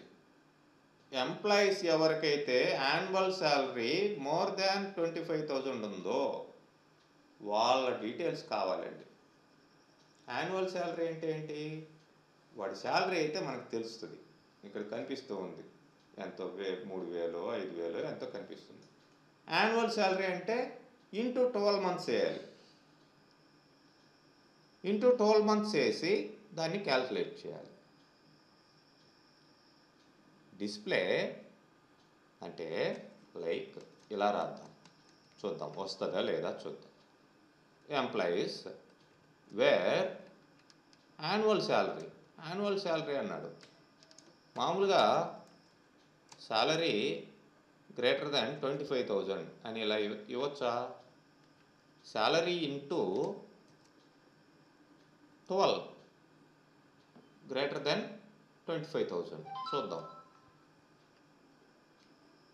ఎంప్లాయీస్ ఎవరికైతే యాన్యువల్ శాలరీ మోర్ దాన్ 25,000 ఉందో వాళ్ళ డీటెయిల్స్ కావాలండి. యాన్యువల్ శాలరీ అంటే ఏంటి? వాడి శాలరీ అయితే మనకు తెలుస్తుంది, ఇక్కడ కనిపిస్తూ ఉంది ఎంతో, 3,000 5,000 ఎంతో కనిపిస్తుంది. యాన్యువల్ శాలరీ అంటే ఇంటూ 12 months వేయాలి. ఇంటూ 12 months వేసి దాన్ని క్యాల్కులేట్ చేయాలి. డిస్ప్లే అంటే లైక్ ఇలా రాద్దాం, చూద్దాం వస్తుందా లేదా చూద్దాం. ఎంప్లాయీస్ వేర్ యాన్యువల్ శాలరీ అన్నాడు. మామూలుగా శాలరీ గ్రేటర్ దాన్ 25,000 అని ఇలా ఇవ్వచ్చా? Salary into 12 greater than 25,000. చూద్దాం,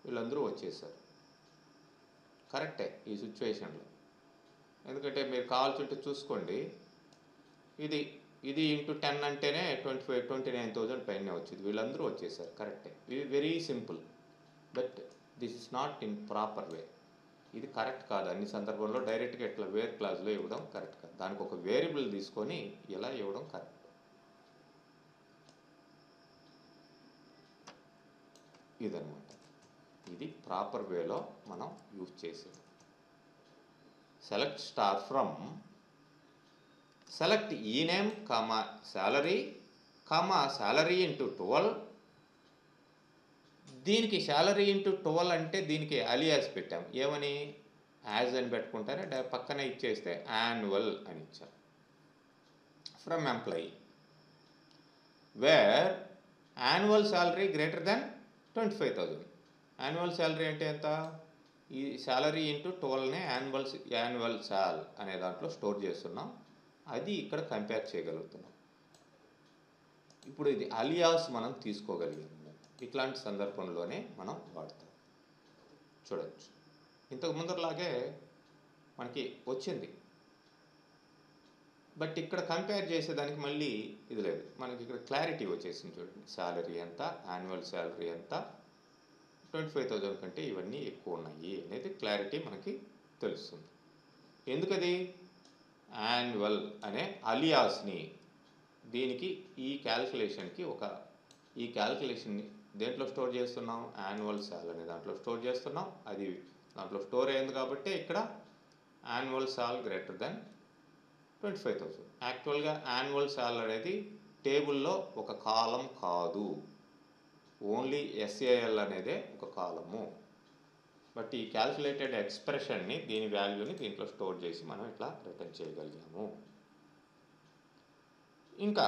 వీళ్ళందరూ వచ్చేసారు. కరెక్టే ఈ సిచ్యువేషన్లో, ఎందుకంటే మీరు కావాల్సింటే చూసుకోండి. ఇది ఇంటూ 10 అంటేనే 29,000 పైనే వచ్చింది. వీళ్ళందరూ వచ్చేసారు. కరెక్టే, ఇది very simple. But this is not in proper way. ఇది కరెక్ట్ కాదు. అన్ని సందర్భంలో డైరెక్ట్గా ఇట్లా వేర్ క్లాజ్లో ఇవ్వడం కరెక్ట్ కాదు. దానికి ఒక వేరియబుల్ తీసుకొని ఇలా ఇవ్వడం కరెక్ట్. ఇదనమాట, ఇది ప్రాపర్ వేలో మనం యూజ్ చేసేది. సెలెక్ట్ స్టార్ ఫ్రమ్, సెలెక్ట్ ఈ నేమ్ శాలరీ ఇంటూ 12. దీనికి శాలరీ ఇంటూ 12 అంటే దీనికి అలియాస్ పెట్టాం. ఏమని? యాజ్ అని పెట్టుకుంటారే, పక్కనే ఇచ్చేస్తే యాన్యువల్ అని ఇచ్చాం. From employee wear annual salary greater than 25,000. Annual salary అంటే ఎంత? ఈ శాలరీ ఇంటూ 12నే యాన్యువల్ శాల్ అనే దాంట్లో స్టోర్ చేస్తున్నాం. అది ఇక్కడ కంపేర్ చేయగలుగుతున్నాం. ఇప్పుడు ఇది అలియాస్ మనం తీసుకోగలిగాము. ఇట్లాంటి సందర్భంలోనే మనం వాడతాం. చూడవచ్చు, ఇంతకు ముందరలాగే మనకి వచ్చింది. బట్ ఇక్కడ కంపేర్ చేసేదానికి మళ్ళీ ఇది లేదు. మనకి ఇక్కడ క్లారిటీ వచ్చేసింది. చూడండి, శాలరీ ఎంత, యాన్యువల్ శాలరీ ఎంత, 25,000 కంటే ఇవన్నీ ఎక్కువ ఉన్నాయి అనేది క్లారిటీ మనకి తెలుస్తుంది. ఎందుకది? యాన్యువల్ అనే అలియాస్ని దీనికి ఈ క్యాల్కులేషన్కి ఈ క్యాల్కులేషన్ని దేంట్లో స్టోర్ చేస్తున్నాం? యాన్యువల్ శాల్ అనే దాంట్లో స్టోర్ చేస్తున్నాం. అది దాంట్లో స్టోర్ అయింది కాబట్టి ఇక్కడ యాన్యువల్ శాల్ గ్రేటర్ దెన్ 25,000. యాక్చువల్గా యాన్యువల్ శాల్ అనేది టేబుల్లో ఒక కాలం కాదు, ఓన్లీ SAL అనేదే ఒక కాలము. బట్ ఈ క్యాల్కులేటెడ్ ఎక్స్ప్రెషన్ని, దీని వాల్యూని దీంట్లో స్టోర్ చేసి మనం ఇట్లా రిటర్న్ చేయగలిగాము. ఇంకా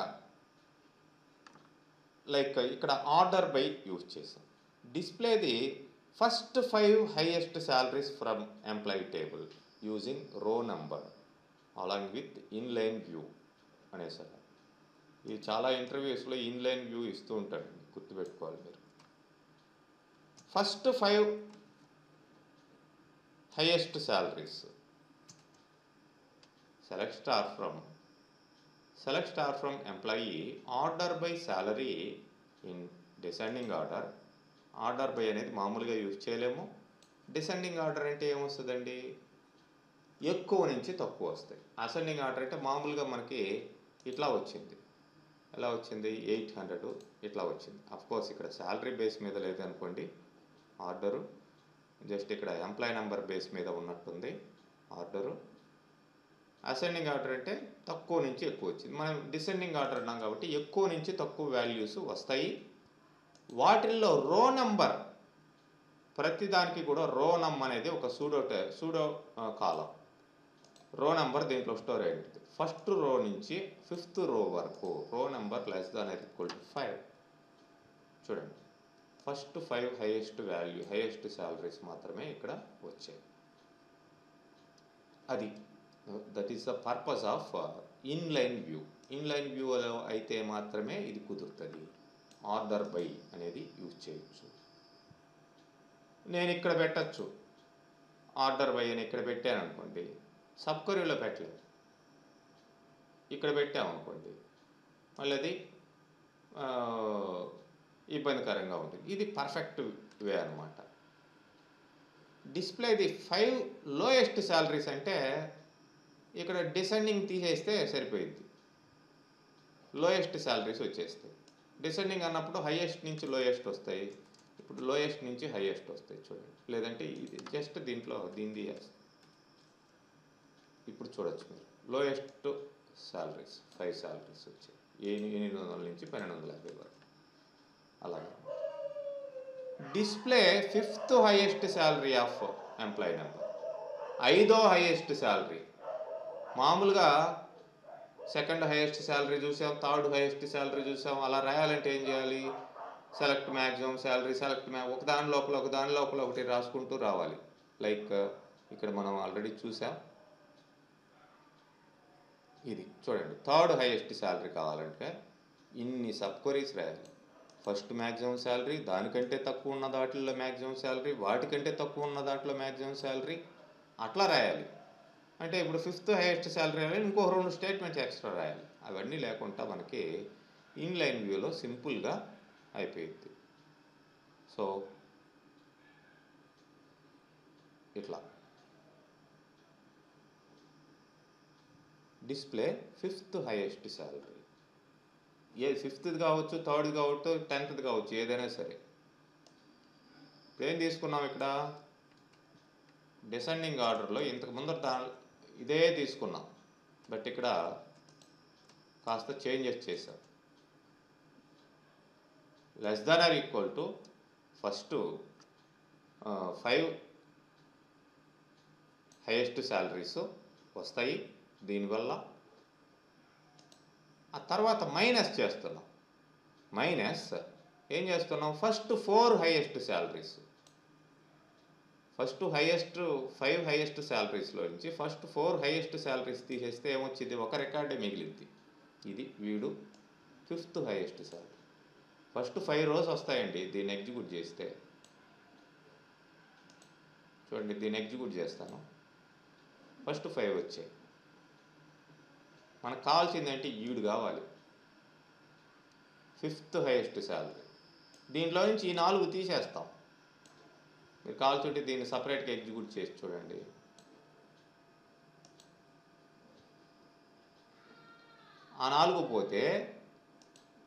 లైక్ ఇక్కడ ఆర్డర్ బై యూజ్ చేసాం. డిస్ప్లేది first 5 highest salaries from employee table using row number along with inline view అనేసారు. ఇది చాలా ఇంటర్వ్యూస్లో ఇన్లైన్ వ్యూ ఇస్తూ ఉంటాడు, గుర్తుపెట్టుకోవాలి మీరు. First 5 highest salaries, select star from employee order by salary in descending order. Order by అనేది మామూలుగా యూజ్ చేయలేము. డిసెండింగ్ ఆర్డర్ అంటే ఏమొస్తుందండి? ఎక్కువ నుంచి తక్కువ వస్తాయి. అసెండింగ్ ఆర్డర్ అంటే మామూలుగా మనకి ఇట్లా వచ్చింది. ఎలా వచ్చింది? 800 ఇట్లా వచ్చింది. అఫ్కోర్స్ ఇక్కడ శాలరీ బేస్ మీద లేదనుకోండి ఆర్డరు, జస్ట్ ఇక్కడ ఎంప్లాయీ నెంబర్ బేస్ మీద ఉన్నట్టుంది ఆర్డరు. అసెండింగ్ ఆర్డర్ అంటే తక్కువ నుంచి ఎక్కువ వచ్చింది. మనం డిసెండింగ్ ఆర్డర్ అన్నాం కాబట్టి ఎక్కువ నుంచి తక్కువ వాల్యూస్ వస్తాయి. వాటిల్లో రో నెంబర్, ప్రతిదానికి కూడా రో నమ్ అనేది ఒక సూడో కాలం. రో నెంబర్ దీంట్లో స్టోర్ అయింది. ఫస్ట్ రో నుంచి 5th రో వరకు రో number less than or equal to 5. చూడండి, ఫస్ట్ 5 హైయెస్ట్ శాలరీస్ మాత్రమే ఇక్కడ వచ్చాయి. అది that is the purpose of inline view. Inline వ్యూలో అయితే మాత్రమే ఇది కుదురుతుంది. ఆర్డర్ బై అనేది యూజ్ చేయొచ్చు. నేను ఇక్కడ పెట్టచ్చు, ఆర్డర్ బై అని ఇక్కడ పెట్టాను అనుకోండి, సబ్ క్వరీలో పెట్టలేదు. ఇక్కడ పెట్టామనుకోండి మళ్ళీ అది ఇబ్బందికరంగా ఉంటుంది. ఇది పర్ఫెక్ట్ వే అనమాట. డిస్ప్లేది 5 లోయెస్ట్ శాలరీస్ అంటే ఇక్కడ డిసెండింగ్ తీసేస్తే సరిపోయింది, లోయెస్ట్ శాలరీస్ వచ్చేస్తాయి. డిసెండింగ్ అన్నప్పుడు హైయెస్ట్ నుంచి లోయెస్ట్ వస్తాయి, ఇప్పుడు లోయెస్ట్ నుంచి హైయెస్ట్ వస్తాయి. చూడండి, లేదంటే ఇది జస్ట్ దీన్ని ఇప్పుడు చూడొచ్చు మీరు, లోయెస్ట్ శాలరీస్ 5 శాలరీస్ వచ్చాయి, 800 నుంచి 1250 వరకు. అలాగే display 5th highest salary of employee number, 5వ హైయెస్ట్ శాలరీ. మామూలుగా 2nd హైయెస్ట్ శాలరీ చూసాం, 3rd హైయెస్ట్ శాలరీ చూసాం. అలా రాయాలంటే ఏం చేయాలి? సెలెక్ట్ మ్యాక్సిమం శాలరీ, ఒక దాని లోపల ఒకటి రాసుకుంటూ రావాలి. లైక్ ఇక్కడ మనం ఆల్రెడీ చూసాం. ఇది చూడండి, 3rd హైయెస్ట్ శాలరీ కావాలంటే ఇన్ని సబ్ క్వరీస్ రాయాలి. ఫస్ట్ మ్యాక్సిమం శాలరీ, దానికంటే తక్కువ ఉన్న దాంట్లో మ్యాక్సిమం శాలరీ, వాటికంటే తక్కువ ఉన్న దాంట్లో మ్యాక్సిమం శాలరీ, అట్లా రాయాలి. అంటే ఇప్పుడు 5th హైయెస్ట్ శాలరీ రాయాలి, ఇంకో 2 స్టేట్మెంట్స్ ఎక్స్ట్రా రాయాలి. అవన్నీ లేకుండా మనకి ఇన్లైన్ వ్యూలో సింపుల్గా అయిపోయింది. సో ఇట్లా display 5th highest salary, 5th కావచ్చు, 3rd కావచ్చు, 10th కావచ్చు, ఏదైనా సరే. ఏం తీసుకున్నాం ఇక్కడ? డిసెండింగ్ ఆర్డర్లో ఇంతకు ముందర ఇదే తీసుకున్నాం, బట్ ఇక్కడ కాస్త చేంజెస్ చేశాం. Less than or equal to first 5 highest salaries వస్తాయి. దీనివల్ల ఆ తర్వాత మైనస్ చేస్తున్నాం. ఏం చేస్తున్నాం? First 4 highest salaries, first 5 highest శాలరీస్లో నుంచి ఫస్ట్ 4 హైయెస్ట్ శాలరీస్ తీసేస్తే ఏమొచ్చింది? ఒక రికార్డే మిగిలింది. ఇది వీడు 5th highest salary. First 5 rose వస్తాయండి. దీన్ని ఎగ్జిక్యూట్ చేస్తే చూడండి, దీన్ని ఎగ్జిక్యూట్ చేస్తాను. ఫస్ట్ 5 వచ్చాయి. మనకు కావాల్సిందంటే ఈడు కావాలి, 5th హైయెస్ట్ శాలరీ. దీంట్లో నుంచి ఈ 4 తీసేస్తాం. మీరు కావాల్సింటే దీన్ని సపరేట్గా ఎగ్జిక్యూట్ చేసి చూడండి. ఆ 4 పోతే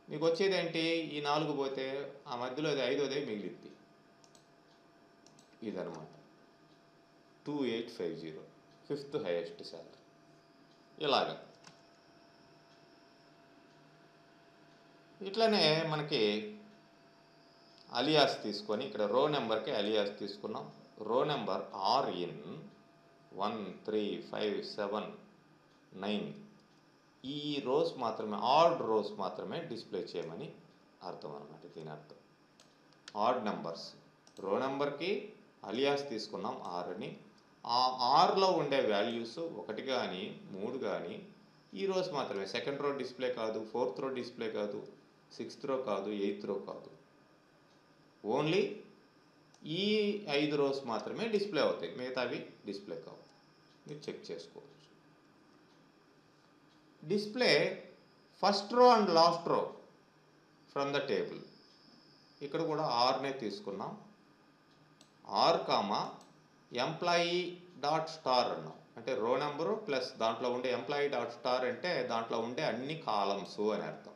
మీకు వచ్చేదేంటి? ఈ 4 పోతే ఆ మధ్యలో 5వదే మిగిలిద్ది. ఇదనమాట 2850 5th హైయెస్ట్ శాలరీ. ఇలాగా ఇట్లనే మనకి అలియాస్ తీసుకొని ఇక్కడ రో నెంబర్కి అలియాస్ తీసుకున్నాం. రో నెంబర్ RN 1 3 5 7 9 ఈ రోస్ మాత్రమే, ఆడ్ రోస్ మాత్రమే డిస్ప్లే చేయమని అర్థం అనమాట. దీని అర్థం ఆడ్ నెంబర్స్. రో నెంబర్కి అలియాస్ తీసుకున్నాం R అని. ఆ ఆర్లో ఉండే వాల్యూస్ 1 కానీ 3 కానీ ఈ రోస్ మాత్రమే. 2nd రో డిస్ప్లే కాదు, 4th రో డిస్ప్లే కాదు, 6th రో కాదు, 8th రో కాదు. ఓన్లీ ఈ 5 రోస్ మాత్రమే డిస్ప్లే అవుతాయి, మిగతావి డిస్ప్లే కావు. మీరు చెక్ చేసుకోవచ్చు. Display first row and last row from the table. ఇక్కడ కూడా ఆర్నే తీసుకున్నాం. R comma employee dot star అన్నాం. అంటే రో నెంబరు ప్లస్ దాంట్లో ఉండే ఎంప్లాయీ డాట్ స్టార్ అంటే దాంట్లో ఉండే అన్ని కాలమ్స్ అని అర్థం.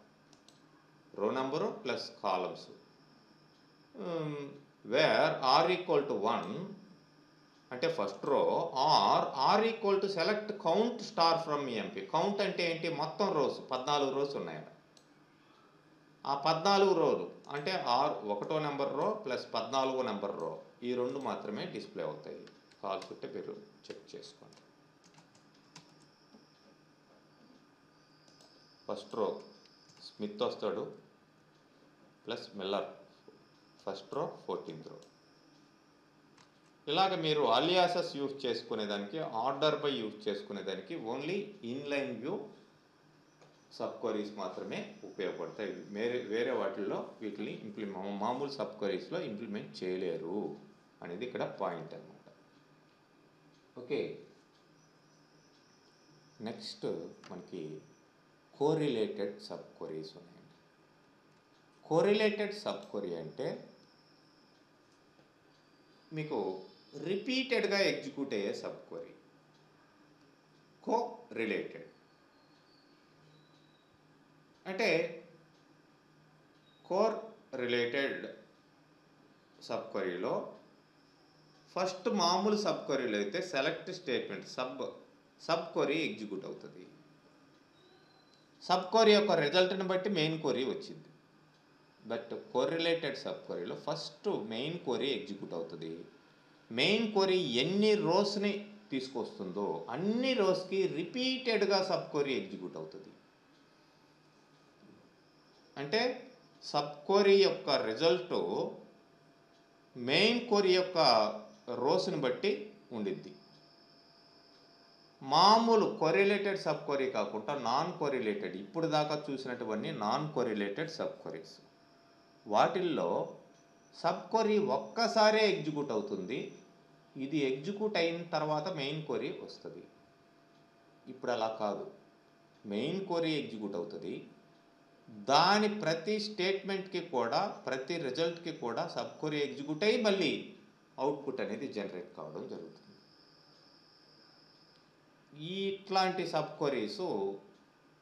Row number plus columns. Where R equal to 1 అంటే first row R equal to select count star from EMP. Count అంటే ఏంటి? మొత్తం రోస్ 14 రోస్ ఉన్నాయి. ఆ 14 రోలు అంటే ఒకటో నెంబర్ రో ప్లస్ 14వ నెంబర్ రో, ఈ రెండు మాత్రమే డిస్ప్లే అవుతాయి. కావాల్సింటే మీరు చెక్ చేసుకోండి. ఫస్ట్ రో స్మిత్ వస్తాడు plus Miller, first row 14th row. ఇలాగ మీరు అలియాసెస్ యూజ్ చేసుకునేదానికి, ఆర్డర్ బై యూజ్ చేసుకునేదానికి only inline view sub queries మాత్రమే ఉపయోగపడతాయి. వేరే వాటిల్లో వీటిని మామూలు సబ్ క్వరీస్లో ఇంప్లిమెంట్ చేయలేరు అనేది ఇక్కడ పాయింట్ అన్నమాట. ఓకే, నెక్స్ట్ మనకి కోరిలేటెడ్ సబ్ క్వరీస్ ఉన్నాయండి. కోరిలేటెడ్ సబ్ క్వరీ అంటే మీకు రిపీటెడ్గా ఎగ్జిక్యూట్ అయ్యే సబ్ క్వరీ. రిలేటెడ్ అంటే కోర్ రిలేటెడ్ సబ్ క్వరీలో ఫస్ట్ మామూలు సబ్ క్వరీలో అయితే select statement sub query execute అవుతుంది. సబ్ క్వరీ యొక్క రిజల్ట్ని బట్టి మెయిన్ క్వరీ వచ్చింది. బట్ కోరిలేటెడ్ సబ్ క్వరీలో ఫస్ట్ మెయిన్ క్వరీ ఎగ్జిక్యూట్ అవుతుంది. మెయిన్ క్వరీ ఎన్ని రోస్ని తీసుకొస్తుందో అన్ని రోస్కి రిపీటెడ్గా సబ్ క్వరీ ఎగ్జిక్యూట్ అవుతుంది. అంటే సబ్ క్వరీ యొక్క రిజల్ట్ మెయిన్ క్వరీ యొక్క రోస్ని బట్టి ఉండిద్ది. మామూలు కోరిలేటెడ్ సబ్ క్వరీ కాకుండా నాన్ కోరిలేటెడ్, ఇప్పుడు దాకా చూసినటువంటి నాన్ కోరిలేటెడ్ సబ్ క్వరీస్, వాటిల్లో సబ్ క్వరీ ఒక్కసారే ఎగ్జిక్యూట్ అవుతుంది. ఇది ఎగ్జిక్యూట్ అయిన తర్వాత మెయిన్ క్వరీ వస్తుంది. ఇప్పుడు అలా కాదు, మెయిన్ క్వరీ ఎగ్జిక్యూట్ అవుతుంది, దాని ప్రతి స్టేట్మెంట్కి కూడా ప్రతి రిజల్ట్కి కూడా సబ్ క్వరీ ఎగ్జిక్యూట్ అయ్యి మళ్ళీ అవుట్పుట్ అనేది జనరేట్ కావడం జరుగుతుంది. ఇట్లాంటి సబ్ క్వరీస్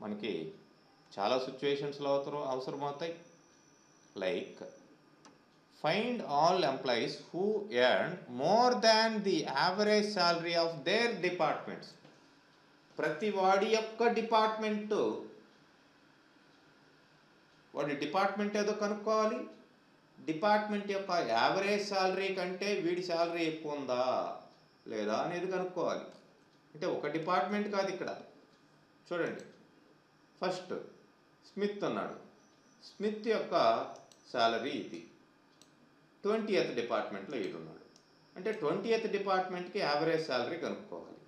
మనకి చాలా సిచ్యువేషన్స్లో అవసరమవుతాయి. Like find all employees who earn more than the average salary of their departments. ప్రతి వాడి యొక్క వాడి డిపార్ట్మెంట్ ఏదో కనుక్కోవాలి. డిపార్ట్మెంట్ యొక్క యావరేజ్ శాలరీ కంటే వీడి శాలరీ ఎక్కువ ఉందా లేదా అనేది కనుక్కోవాలి. అంటే ఒక డిపార్ట్మెంట్ కాదు ఇక్కడ. చూడండి, ఫస్ట్ స్మిత్ ఉన్నాడు, స్మిత్ యొక్క శాలరీ ఇది. 20th డిపార్ట్మెంట్లో ఈడున్నాడు. అంటే 20th డిపార్ట్మెంట్కి యావరేజ్ శాలరీ కనుక్కోవాలి.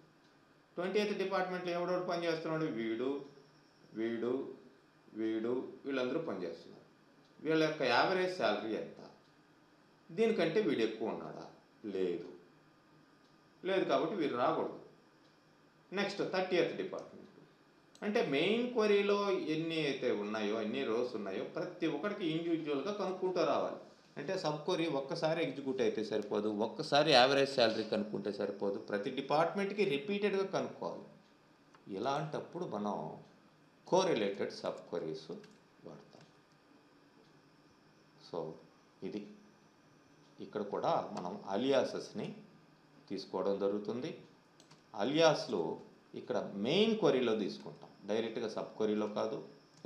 20th డిపార్ట్మెంట్లో ఎవడోడు పనిచేస్తున్నాడు? వీడు వీళ్ళందరూ పనిచేస్తున్నారు. వీళ్ళ యొక్క యావరేజ్ శాలరీ ఎంత? దీనికంటే వీడు ఎక్కువ ఉన్నాడా? లేదు కాబట్టి వీరు రాకూడదు. నెక్స్ట్ 30th డిపార్ట్మెంట్, అంటే మెయిన్ క్వరీలో ఎన్ని అయితే ఉన్నాయో, ఎన్ని రోస్ ఉన్నాయో ప్రతి ఒక్కరికి ఇండివిజువల్గా కనుక్కుంటూ రావాలి. అంటే సబ్ క్వరీ ఒక్కసారి ఎగ్జిక్యూట్ అయితే సరిపోదు, ఒక్కసారి యావరేజ్ శాలరీ కనుక్కుంటే సరిపోదు, ప్రతి డిపార్ట్మెంట్కి రిపీటెడ్గా కనుక్కోవాలి. ఇలాంటప్పుడు మనం కోరిలేటెడ్ సబ్ క్వరీస్ వాడతాం. సో ఇది ఇక్కడ కూడా మనం అలియాసెస్ని తీసుకోవడం జరుగుతుంది. అలియాస్లో ఇక్కడ మెయిన్ క్వరీలో తీసుకుంటాం, డైరెక్ట్గా సబ్ క్వరీలో కాదు.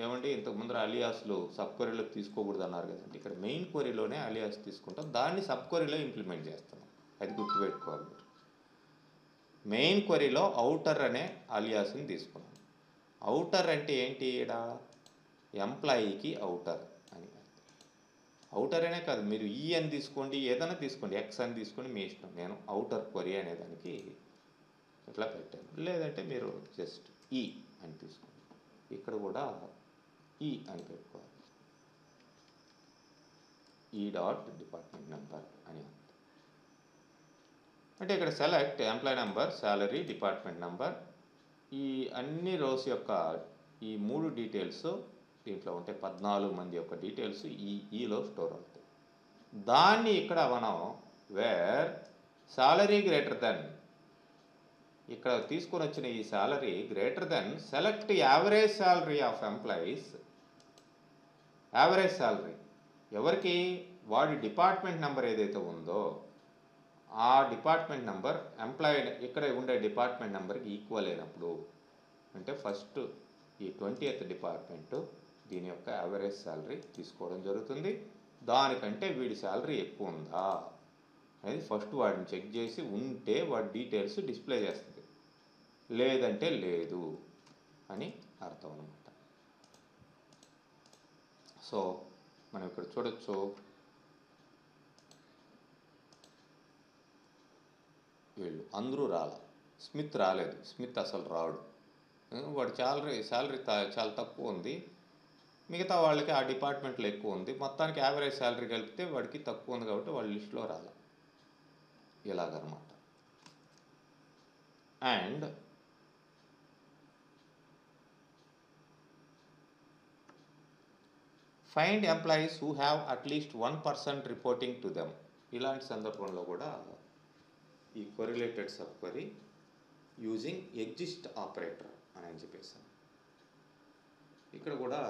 ఏమండి, ఇంతకు ముందర అలియాస్లు సబ్ క్వరీలో తీసుకోకూడదు అన్నారు కదండి. ఇక్కడ మెయిన్ క్వరీలోనే అలియాస్ తీసుకుంటాం, దాన్ని సబ్ క్వరీలో ఇంప్లిమెంట్ చేస్తున్నాం. అది గుర్తుపెట్టుకోవాలి మీరు. మెయిన్ క్వరీలో అవుటర్ అనే అలియాస్ని తీసుకున్నాం. అవుటర్ అంటే ఏంటి? ఇక్కడ ఎంప్లాయీకి అవుటర్ అని. అవుటర్ అనే కాదు, మీరు ఈ అని తీసుకోండి, ఏదైనా తీసుకోండి, ఎక్స్ అని తీసుకోండి, మీ ఇష్టం. నేను అవుటర్ క్వరీ అనేదానికి ఇట్లా పెట్టాను. లేదంటే మీరు జస్ట్ ఈ అని తీసుకోండి. ఇక్కడ కూడా ఈ అని పెట్టుకోవాలి. ఈ డాట్ డిపార్ట్మెంట్ నెంబర్ అని. అంటే ఇక్కడ select employee number, salary, department number, ఈ అన్ని రోస్ యొక్క ఈ 3 డీటెయిల్స్ దీంట్లో ఉంటే 14 మంది యొక్క డీటెయిల్స్ ఈలో స్టోర్ అవుతాయి. దాన్ని ఇక్కడ మనం వేర్ శాలరీ గ్రేటర్ దెన్, ఇక్కడ తీసుకొని వచ్చిన ఈ salary greater than select average salary of employees. Average salary ఎవరికి? వాడి డిపార్ట్మెంట్ నెంబర్ ఏదైతే ఉందో ఆ డిపార్ట్మెంట్ నెంబర్ ఎంప్లాయీ ఇక్కడ ఉండే డిపార్ట్మెంట్ నెంబర్కి ఈక్వల్ అయినప్పుడు, అంటే ఫస్ట్ ఈ 20th డిపార్ట్మెంటు దీని యొక్క యావరేజ్ శాలరీ తీసుకోవడం జరుగుతుంది. దానికంటే వీడి శాలరీ ఎక్కువ ఉందా అనేది ఫస్ట్ వాడిని చెక్ చేసి ఉంటే వాడి డీటెయిల్స్ డిస్ప్లే చేస్తుంది, లేదంటే లేదు అని అర్థం అనమాట. సో మనం ఇక్కడ చూడొచ్చు, వీళ్ళు అందరూ స్మిత్ రాలేదు, స్మిత్ అసలు రాడు, వాడి శాలరీ చాలా తక్కువ ఉంది, మిగతా వాళ్ళకి ఆ డిపార్ట్మెంట్లో ఎక్కువ ఉంది, మొత్తానికి యావరేజ్ శాలరీ కలిపితే వాడికి తక్కువ ఉంది కాబట్టి వాళ్ళ లిస్టులో ఇలాగనమాట. And find employees who have at least 1% reporting to them. ఇలాంటి సందర్భంలో కూడా ఈ correlated sub query using exist operator అని చెప్పేసాను. ఇక్కడ కూడా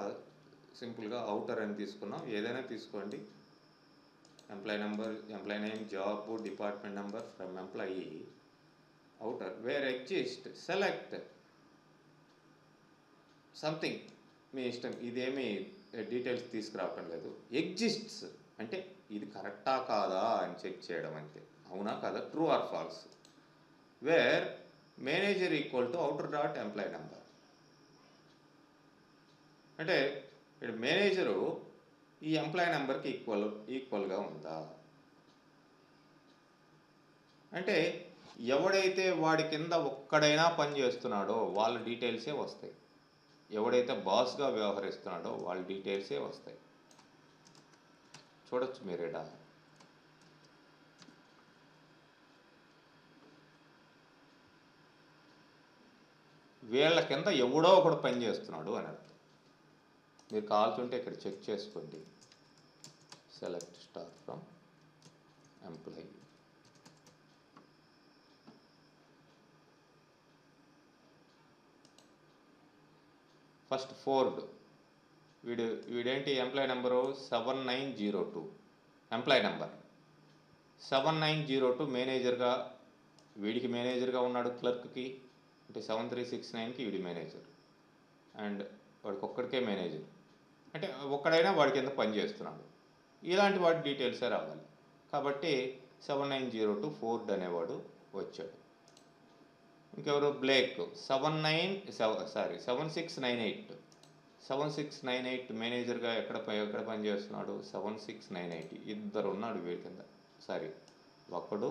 సింపుల్గా అవుటర్ అని తీసుకున్నాం, ఏదైనా తీసుకోండి, employee number, employee name, job, department number from employee, outer where exist select something, మీ ఇష్టం, ఇదేమీ డీటెయిల్స్ తీసుకురావటం లేదు. ఎగ్జిస్ట్స్ అంటే ఇది కరెక్టా కాదా అని చెక్ చేయడం అంతే, అవునా కాదా, true or false. Where manager equal to outer dot employee number, అంటే ఇక్కడ మేనేజరు ఈ ఎంప్లాయీ నెంబర్కి ఈక్వల్గా ఉందా, అంటే ఎవడైతే వాడి కింద ఒక్కడైనా పని చేస్తున్నాడో వాళ్ళ డీటెయిల్సే వస్తాయి, ఎవడైతే బాస్గా వ్యవహరిస్తున్నాడో వాళ్ళ డీటెయిల్సే వస్తాయి. చూడొచ్చు మీరేడా, వీళ్ళ కింద ఎవడో ఒకడు పని చేస్తున్నాడు అని అర్థం. మీరు కావాల్సింటే ఇక్కడ చెక్ చేసుకోండి, select star from employee, first Ford, వీడేంటి ఎంప్లాయీ నెంబరు 7902, ఎంప్లాయీ నెంబర్ 7902, మేనేజర్గా వీడికి మేనేజర్గా ఉన్నాడు, క్లర్క్కి అంటే 7369కి వీడి మేనేజర్, అండ్ వాడికి ఒక్కడికే మేనేజర్, అంటే ఒక్కడైనా వాడి కింద పని చేస్తున్నాడు, ఇలాంటి వాడి డీటెయిల్సే రావాలి. కాబట్టి 7902 ఫోర్డ్ అనేవాడు వచ్చాడు. ఇంకెవరు, బ్లేక్ 7698 మేనేజర్గా ఎక్కడ పని చేస్తున్నాడు, 7698, ఇద్దరు ఉన్నాడు వీడి కింద, ఒకడు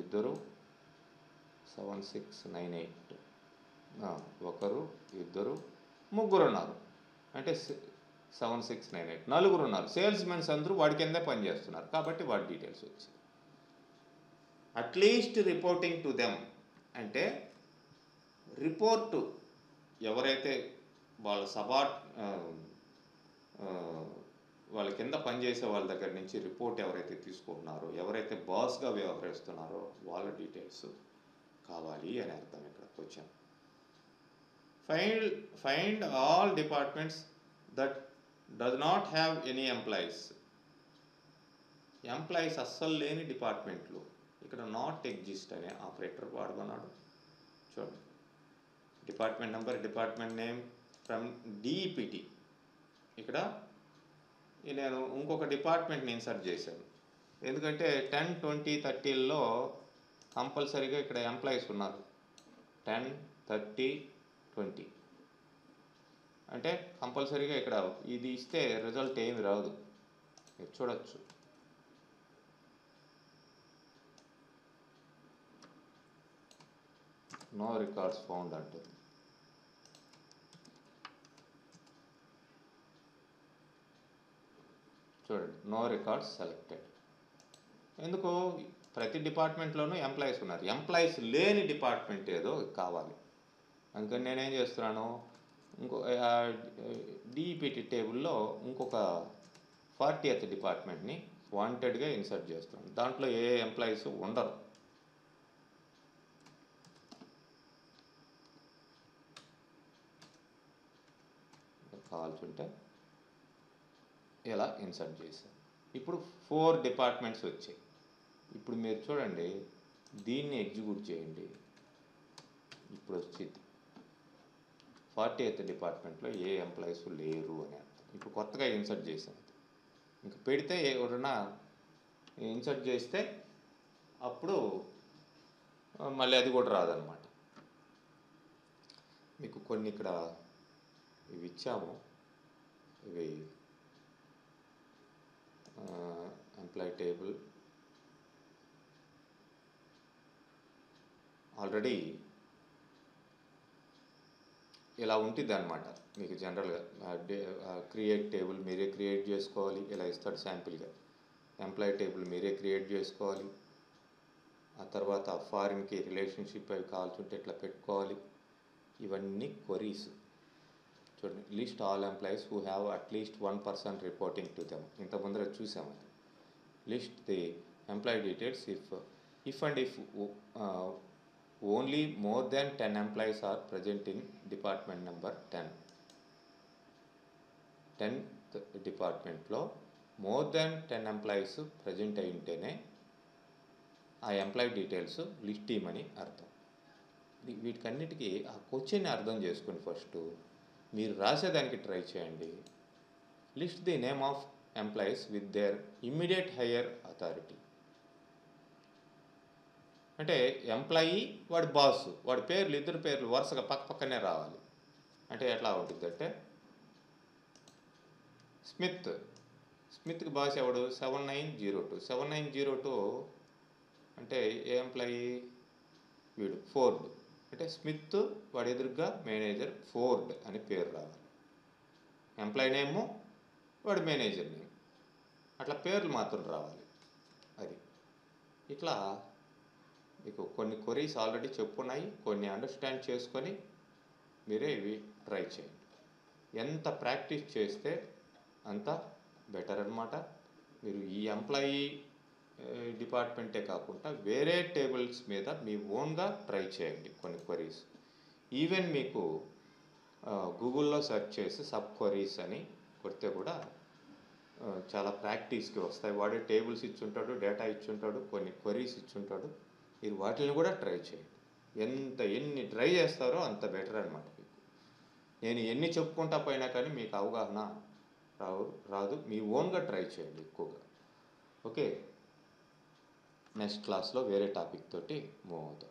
ఇద్దరు, 7698, ఒకరు ఇద్దరు ముగ్గురు ఉన్నారు, అంటే 7698, నలుగురు ఉన్నారు, సేల్స్ మెన్స్ అందరూ వాడి కిందే పని చేస్తున్నారు, కాబట్టి వాడి డీటెయిల్స్ వచ్చాయి. అట్లీస్ట్ రిపోర్టింగ్ టు దెమ్ అంటే రిపోర్టు ఎవరైతే వాళ్ళ వాళ్ళ కింద పనిచేసే వాళ్ళ దగ్గర నుంచి రిపోర్ట్ ఎవరైతే తీసుకుంటున్నారో, ఎవరైతే బాస్గా వ్యవహరిస్తున్నారో వాళ్ళ డీటెయిల్స్ కావాలి అని అర్థం ఇక్కడ question. Find all departments that does not have any employees. Employees అస్సలు లేని డిపార్ట్మెంట్లు, ఇక్కడ నాట్ ఎగ్జిస్ట్ అనే ఆపరేటర్ వాడుకున్నాడు. చూడండి, department number, department name from DPT, ఇక్కడ నేను ఇంకొక డిపార్ట్మెంట్ని ఇన్సర్ట్ చేశాను, ఎందుకంటే 10, 20, 30లో కంపల్సరీగా ఇక్కడ ఎంప్లాయీస్ ఉన్నారు. 10, 30, 20 అంటే కంపల్సరీగా ఇక్కడ ఇది ఇస్తే రిజల్ట్ ఏమి రాదు, మీరు చూడొచ్చు. నో రికార్డ్స్ ఫౌండ్ అంటుంది. చూడండి, నో రికార్డ్స్ సెలెక్టెడ్. ఎందుకు, ప్రతి డిపార్ట్మెంట్లోనూ ఎంప్లాయీస్ ఉన్నారు, ఎంప్లాయీస్ లేని డిపార్ట్మెంట్ ఏదో కావాలి, అందుకని నేనేం చేస్తున్నాను, ఇంకో డిపిటి టేబుల్లో ఇంకొక 40th డిపార్ట్మెంట్ని వాంటెడ్గా ఇన్సర్ట్ చేస్తున్నాను, దాంట్లో ఏ ఎంప్లాయీస్ ఉండరు. కావాల్సింటే ఇలా ఇన్సర్ట్ చేశాను. ఇప్పుడు 4 డిపార్ట్మెంట్స్ వచ్చాయి, ఇప్పుడు మీరు చూడండి, దీన్ని ఎగ్జిక్యూట్ చేయండి. ఇప్పుడు వచ్చింది 40th డిపార్ట్మెంట్లో ఏ ఎంప్లాయీస్ లేరు అని అర్థం. ఇప్పుడు కొత్తగా ఇన్సర్ట్ చేసాం. ఇంక పెడితే ఎవరైనా ఇన్సర్ట్ చేస్తే అప్పుడు మళ్ళీ అది కూడా రాదనమాట. మీకు కొన్ని ఇక్కడ ఇవి ఇచ్చాము. ఇవి ఎంప్లాయీ టేబుల్ ఆల్రెడీ ఇలా ఉంటుంది అనమాట. మీకు జనరల్గా క్రియేట్ టేబుల్ మీరే క్రియేట్ చేసుకోవాలి. ఇలా ఇస్తాడు శాంపిల్గా. ఎంప్లాయీ టేబుల్ మీరే క్రియేట్ చేసుకోవాలి. ఆ తర్వాత ఫారిన్కి రిలేషన్షిప్ అవి కావాల్సి ఉంటే ఇట్లా పెట్టుకోవాలి. ఇవన్నీ క్వరీస్. చూడండి, list all employees who have at least 1 person reporting to them. ఇంత ముందర చూసాము. అది list the employee details if only more than 10 employees are present in department number 10. 10th డిపార్ట్మెంట్లో మోర్ దాన్ 10 ఎంప్లాయీస్ ప్రజెంట్ అయి ఉంటేనే ఆ ఎంప్లాయీ డీటెయిల్స్ లిస్ట్ ఇవ్వమని అర్థం. వీటికన్నిటికీ ఆ క్వశ్చన్ని అర్థం చేసుకుని ఫస్ట్ మీరు రాసేదానికి ట్రై చేయండి. List the name of employees with their immediate higher authority. అంటే ఎంప్లాయీ, వాడి బాస్, వాడి పేర్లు, ఇద్దరు పేర్లు వరుసగా పక్కనే రావాలి. అంటే ఎట్లా ఉంటుంది అంటే, స్మిత్కి బాస్ ఎవడు? 7902. 7902 అంటే ఏ ఎంప్లాయీ? వీడు ఫోర్డ్. అంటే స్మిత్, వాడి ఎదురుగా మేనేజర్ ఫోర్డ్ అని పేరు రావాలి. ఎంప్లాయీ నేము, వాడి మేనేజర్ నేమ్, అట్లా పేర్లు మాత్రం రావాలి. అది ఇట్లా మీకు కొన్ని క్వరీస్ ఆల్రెడీ చెప్పున్నాయి. కొన్ని అండర్స్టాండ్ చేసుకొని మీరే ఇవి ట్రై చేయండి. ఎంత ప్రాక్టీస్ చేస్తే అంత బెటర్ అనమాట. మీరు ఈ ఎంప్లాయీ డిపార్ట్మెంటే కాకుండా వేరే టేబుల్స్ మీద మీ ఓన్గా ట్రై చేయండి కొన్ని క్వరీస్. ఈవెన్ మీకు గూగుల్లో సెర్చ్ చేసి సబ్ క్వరీస్ అని కొడితే కూడా చాలా ప్రాక్టీస్కి వస్తాయి. వాడే టేబుల్స్ ఇచ్చుంటాడు, డేటా ఇచ్చుంటాడు, కొన్ని క్వరీస్ ఇచ్చుంటాడు. మీరు వాటిని కూడా ట్రై చేయండి. ఎన్ని ట్రై చేస్తారో అంత బెటర్ అనమాట. మీకు నేను ఎన్ని చెప్పుకుంటా పోయినా కానీ మీకు అవగాహన రాదు. మీ ఓన్గా ట్రై చేయండి ఎక్కువగా. ఓకే, నెక్స్ట్ క్లాస్లో వేరే టాపిక్ తోటి మూవ్ అవుతాం.